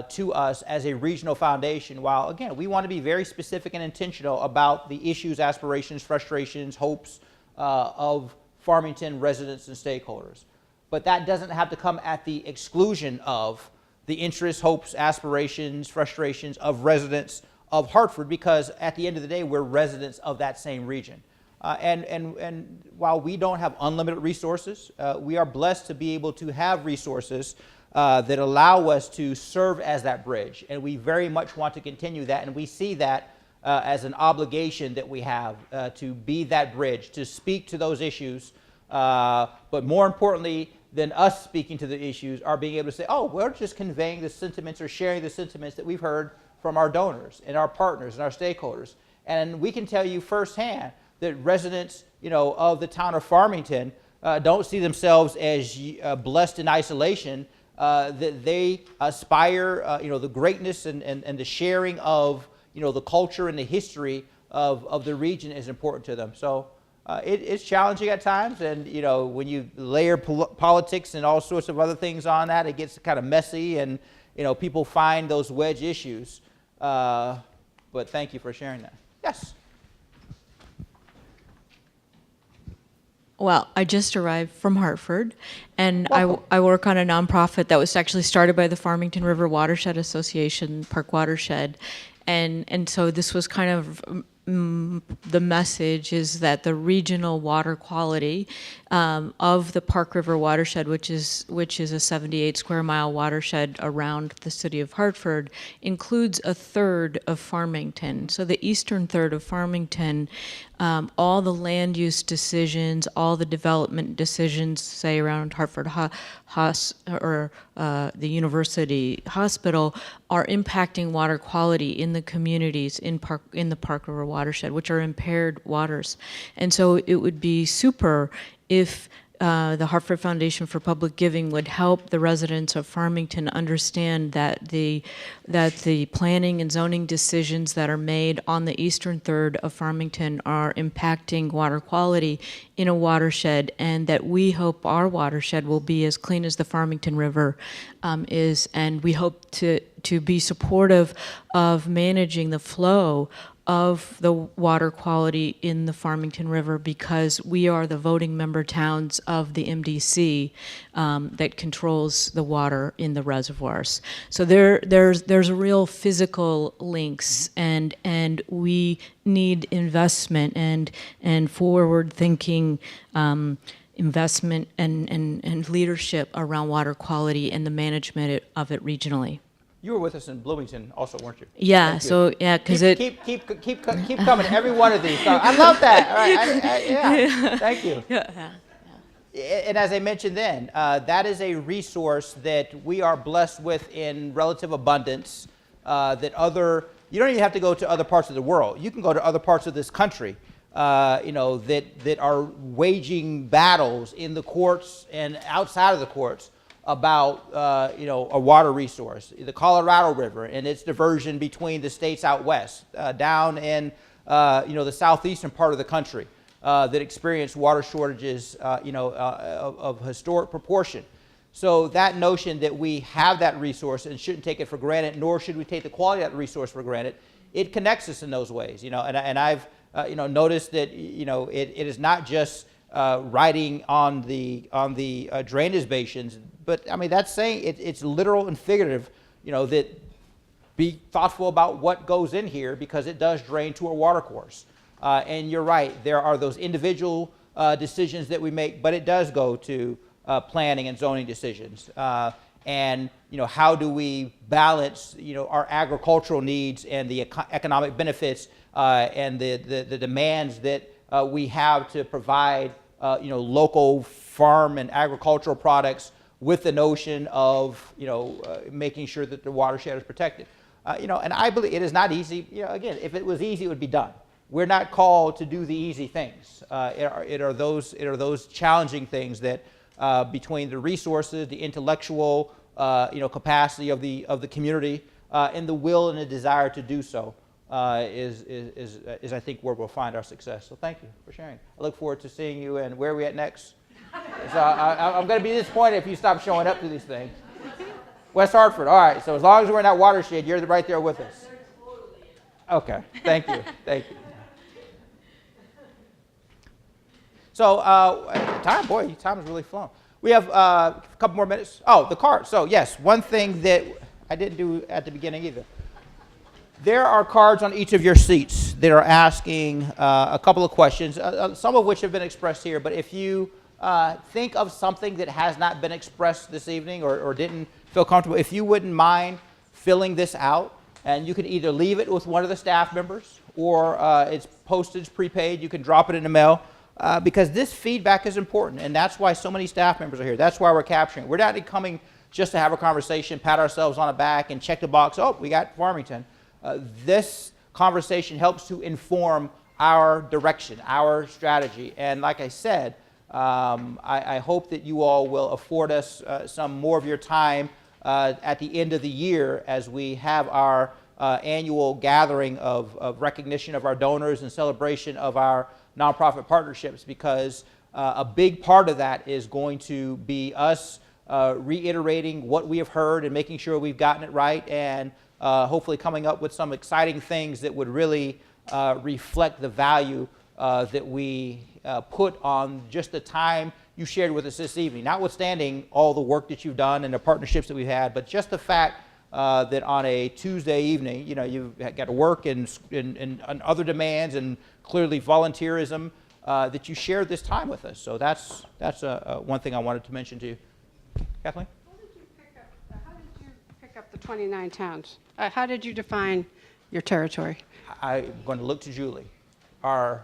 A: to us as a regional foundation, while again, we want to be very specific and intentional about the issues, aspirations, frustrations, hopes of Farmington residents and stakeholders. But that doesn't have to come at the exclusion of the interests, hopes, aspirations, frustrations of residents of Hartford, because at the end of the day, we're residents of that same region. And while we don't have unlimited resources, we are blessed to be able to have resources that allow us to serve as that bridge. And we very much want to continue that, and we see that as an obligation that we have to be that bridge, to speak to those issues, but more importantly than us speaking to the issues are being able to say, oh, we're just conveying the sentiments or sharing the sentiments that we've heard from our donors and our partners and our stakeholders. And we can tell you firsthand that residents of the town of Farmington don't see themselves as blessed in isolation, that they aspire, the greatness and the sharing of the culture and the history of the region is important to them. So it's challenging at times, and when you layer politics and all sorts of other things on that, it gets kind of messy, and people find those wedge issues. But thank you for sharing that. Yes.
R: Well, I just arrived from Hartford, and I work on a nonprofit that was actually started by the Farmington River Watershed Association, Park Watershed. And so this was kind of the message is that the regional water quality of the Park River watershed, which is a 78 square mile watershed around the city of Hartford, includes a third of Farmington. So the eastern third of Farmington, all the land use decisions, all the development decisions, say around Hartford the University Hospital, are impacting water quality in the communities in the Park River watershed, which are impaired waters. And so it would be super if the Hartford Foundation for Public Giving would help the residents of Farmington understand that the planning and zoning decisions that are made on the eastern third of Farmington are impacting water quality in a watershed, and that we hope our watershed will be as clean as the Farmington River is, and we hope to be supportive of managing the flow of the water quality in the Farmington River, because we are the voting member towns of the MDC that controls the water in the reservoirs. So there's real physical links, and we need investment and forward-thinking investment and leadership around water quality and the management of it regionally.
A: You were with us in Bloomington also, weren't you?
R: Yeah, so yeah, because
A: keep coming to every one of these. So I love that. All right, yeah, thank you.
R: Yeah.
A: And as I mentioned then, that is a resource that we are blessed with in relative abundance. You don't even have to go to other parts of the world. You can go to other parts of this country, that are waging battles in the courts and outside of the courts about a water resource, the Colorado River and its diversion between the states out west, down in the southeastern part of the country that experience water shortages of historic proportion. So that notion that we have that resource and shouldn't take it for granted, nor should we take the quality of that resource for granted, it connects us in those ways. And I've noticed that it is not just writing on the drainage basins, but I mean that's saying it's literal and figurative. That be thoughtful about what goes in here, because it does drain to a water course. And you're right, there are those individual decisions that we make, but it does go to planning and zoning decisions. And how do we balance our agricultural needs and the economic benefits and the demands that we have to provide local farm and agricultural products with the notion of making sure that the watershed is protected. And I believe it is not easy. Again, if it was easy, it would be done. We're not called to do the easy things. It are those challenging things that between the resources, the intellectual capacity of the community, and the will and the desire to do so is I think where we'll find our success. So thank you for sharing. I look forward to seeing you. And where are we at next? So I'm going to be disappointed if you stop showing up to these things. West Hartford. All right. So as long as we're in that watershed, you're right there with us. Okay. Thank you. Thank you. So time has really flown. We have a couple more minutes. Oh, the card. So yes, one thing that I didn't do at the beginning either. There are cards on each of your seats that are asking a couple of questions, some of which have been expressed here. But if you think of something that has not been expressed this evening or didn't feel comfortable, if you wouldn't mind filling this out, and you can either leave it with one of the staff members or it's postage prepaid, you can drop it in the mail. Because this feedback is important, and that's why so many staff members are here. That's why we're capturing it. We're not coming just to have a conversation, pat ourselves on the back, and check the box. Oh, we got Farmington. This conversation helps to inform our direction, our strategy. And like I said, I hope that you all will afford us some more of your time at the end of the year as we have our annual gathering of recognition of our donors and celebration of our nonprofit partnerships, because a big part of that is going to be us reiterating what we have heard and making sure we've gotten it right, and hopefully coming up with some exciting things that would really reflect the value that we put on just the time you shared with us this evening, notwithstanding all the work that you've done and the partnerships that we've had, but just the fact that on a Tuesday evening, you've got to work and other demands and clearly volunteerism, that you shared this time with us. So that's one thing I wanted to mention to you. Kathleen?
S: How did you pick up the 29 towns? How did you define your territory?
A: I'm going to look to Julie, our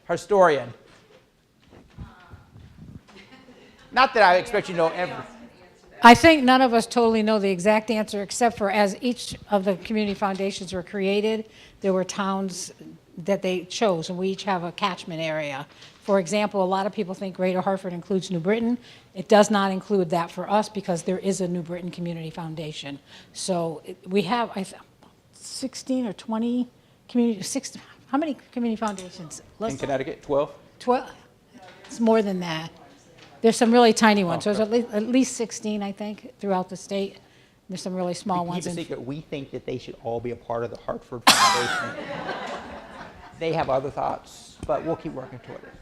A: historian. Not that I expect you to know everything.
C: I think none of us totally know the exact answer, except for as each of the community foundations were created, there were towns that they chose, and we each have a catchment area. For example, a lot of people think Greater Hartford includes New Britain. It does not include that for us because there is a New Britain Community Foundation. So we have 16 or 20 how many community foundations?
A: In Connecticut, 12?
C: 12. It's more than that. There's some really tiny ones. There's at least 16, I think, throughout the state. There's some really small ones.
A: Keep a secret, we think that they should all be a part of the Hartford Foundation. They have other thoughts, but we'll keep working toward it.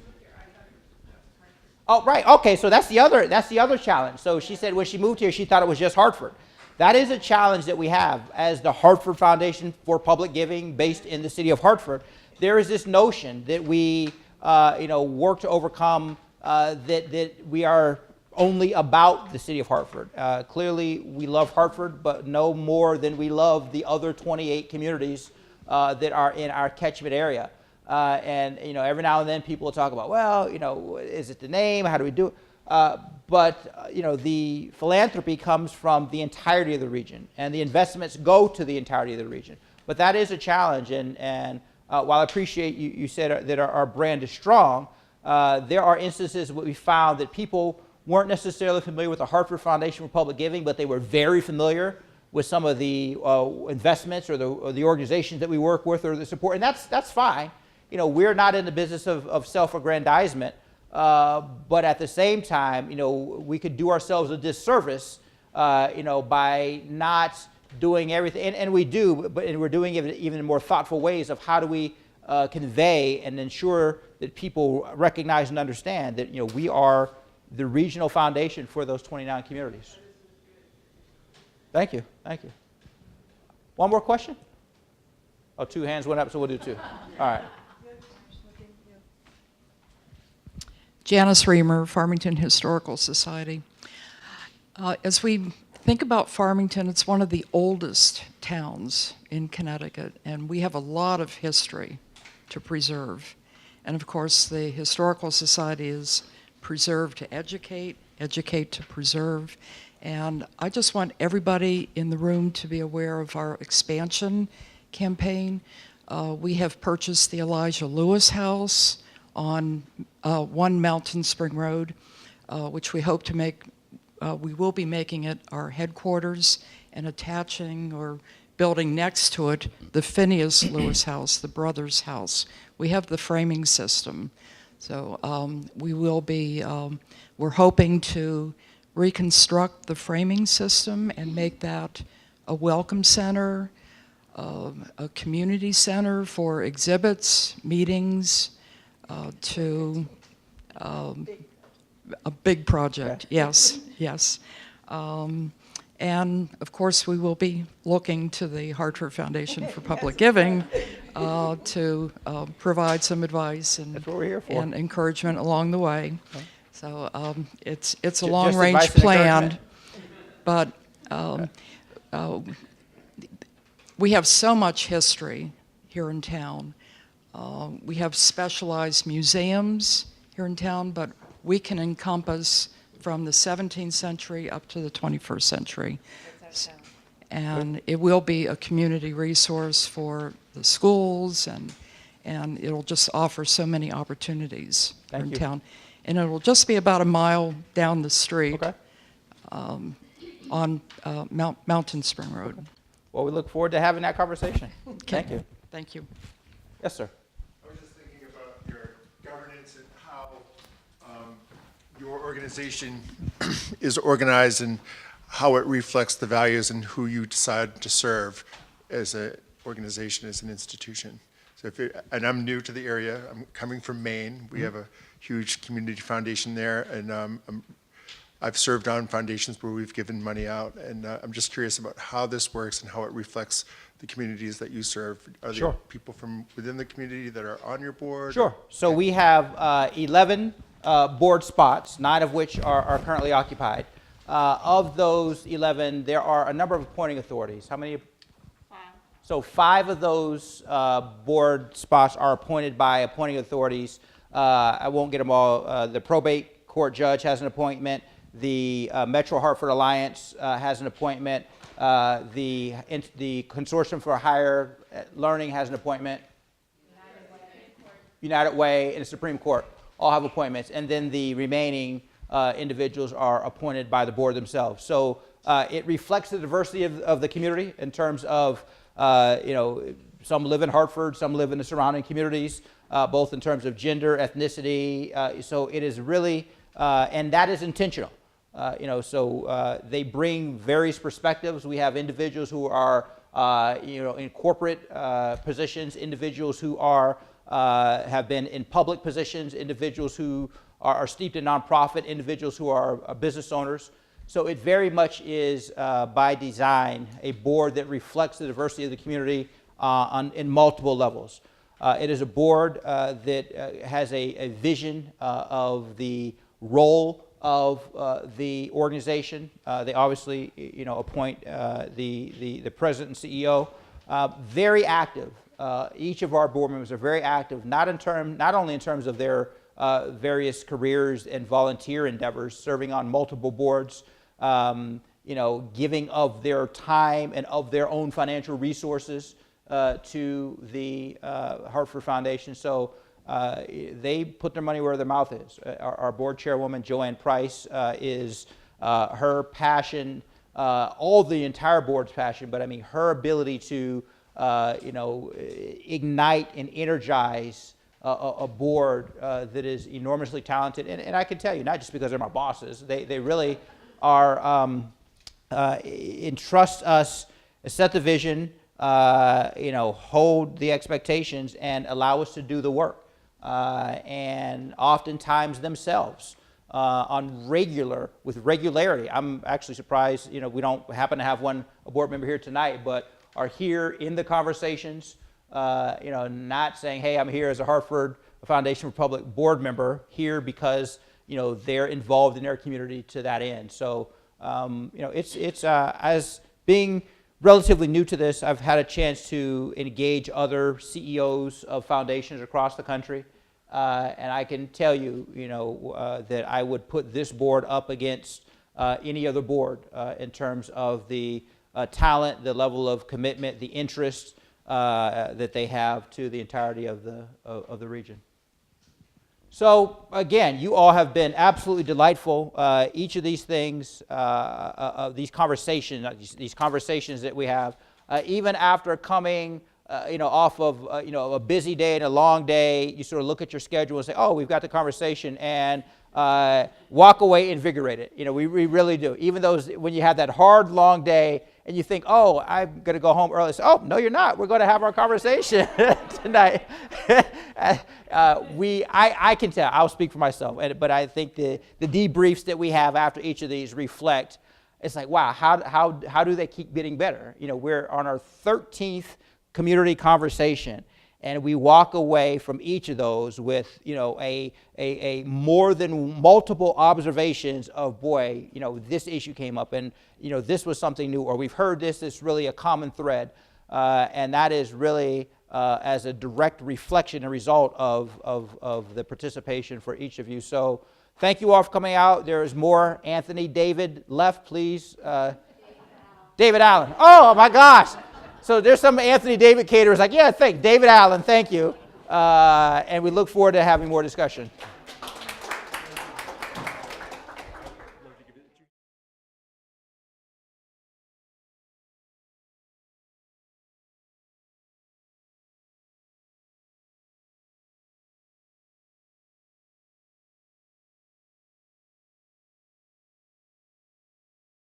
A: Oh, right. Okay, so that's the other challenge. So she said when she moved here, she thought it was just Hartford. That is a challenge that we have as the Hartford Foundation for Public Giving, based in the city of Hartford. There is this notion that we, work to overcome. That we are only about the city of Hartford. Clearly, we love Hartford, but no more than we love the other 28 communities that are in our catchment area. And every now and then people will talk about, well, is it the name? How do we do it? But the philanthropy comes from the entirety of the region, and the investments go to the entirety of the region. But that is a challenge, and while I appreciate you said that our brand is strong, there are instances where we found that people weren't necessarily familiar with the Hartford Foundation for Public Giving, but they were very familiar with some of the investments or the organizations that we work with or the support, and that's fine. We're not in the business of self-aggrandizement, but at the same time, we could do ourselves a disservice, by not doing everything, and we do, but we're doing it even in more thoughtful ways of how do we convey and ensure that people recognize and understand that we are the regional foundation for those 29 communities. Thank you. One more question? Oh, 2 hands went up, so we'll do 2. All right.
T: Janice Reamer, Farmington Historical Society. As we think about Farmington, it's one of the oldest towns in Connecticut, and we have a lot of history to preserve. And of course, the Historical Society is preserve to educate, educate to preserve. And I just want everybody in the room to be aware of our expansion campaign. We have purchased the Elijah Lewis House on 1 Mountain Spring Road, which we hope to make, we will be making it our headquarters and attaching or building next to it the Phineas Lewis House, the brothers' house. We have the framing system. So we will be, we're hoping to reconstruct the framing system and make that a welcome center, a community center for exhibits, meetings, to a big project. Yes. And of course, we will be looking to the Hartford Foundation for Public Giving to provide some advice and encouragement along the way. So it's a long-range plan, but we have so much history here in town. We have specialized museums here in town, but we can encompass from the 17th century up to the 21st century. And it will be a community resource for the schools, and it'll just offer so many opportunities here in town. And it'll just be about a mile down the street on Mountain Spring Road.
A: Well, we look forward to having that conversation. Thank you.
T: Thank you.
A: Yes, sir.
I: I was just thinking about your governance and how your organization is organized and how it reflects the values and who you decide to serve as an organization, as an institution. So and I'm new to the area. I'm coming from Maine. We have a huge community foundation there, and I'm I've served on foundations where we've given money out, and I'm just curious about how this works and how it reflects the communities that you serve. Are
A: Sure.
I: there people from within the community that are on your board?
A: Sure. So we have 11 board spots, 9 of which are currently occupied. Of those 11, there are a number of appointing authorities. How many? 5. So 5 of those board spots are appointed by appointing authorities. I won't get them all. The probate court judge has an appointment. The Metro Hartford Alliance has an appointment. The Consortium for Higher Learning has an appointment. United Way and the Supreme Court all have appointments. And then the remaining individuals are appointed by the board themselves. So it reflects the diversity of the community in terms of, some live in Hartford, some live in the surrounding communities, both in terms of gender, ethnicity. So it is really, and that is intentional. They bring various perspectives. We have individuals who are, in corporate positions, individuals who are have been in public positions, individuals who are steeped in nonprofit, individuals who are business owners. So it very much is, by design, a board that reflects the diversity of the community in multiple levels. It is a board that has a vision of the role of the organization. They obviously, appoint the president and CEO. Very active. Each of our board members are very active, not only in terms of their various careers and volunteer endeavors, serving on multiple boards, giving of their time and of their own financial resources to the Hartford Foundation. So they put their money where their mouth is. Our board chairwoman, Joanne Price, is her passion, all the entire board's passion, but I mean her ability to ignite and energize a board that is enormously talented. And I can tell you, not just because they're my bosses, they really are, entrust us, set the vision, hold the expectations and allow us to do the work. And oftentimes themselves with regularity. I'm actually surprised, we don't happen to have a board member here tonight, but are here in the conversations, not saying, hey, I'm here as a Hartford Foundation for Public board member, here because, they're involved in their community to that end. So, it's as being relatively new to this, I've had a chance to engage other CEOs of foundations across the country. And I can tell you, that I would put this board up against any other board in terms of the talent, the level of commitment, the interest that they have to the entirety of the region. So again, you all have been absolutely delightful. Each of these things, these conversations that we have, even after coming, off of a busy day and a long day, you sort of look at your schedule and say, oh, we've got the conversation, and walk away invigorated. We really do. Even though when you have that hard, long day and you think, oh, I'm going to go home early. So, oh, no, you're not. We're going to have our conversation tonight. I can tell. I'll speak for myself. But I think the debriefs that we have after each of these reflect, it's like, wow, how do they keep getting better? We're on our 13th community conversation, and we walk away from each of those with a more than multiple observations of, boy, this issue came up, and this was something new, or we've heard this. It's really a common thread, and that is really as a direct reflection and result of the participation for each of you. So thank you all for coming out. There is more. Anthony, David left, please. David Allen. Oh my gosh. So there's some Anthony David caterers like, yeah, David Allen, thank you. And we look forward to having more discussion.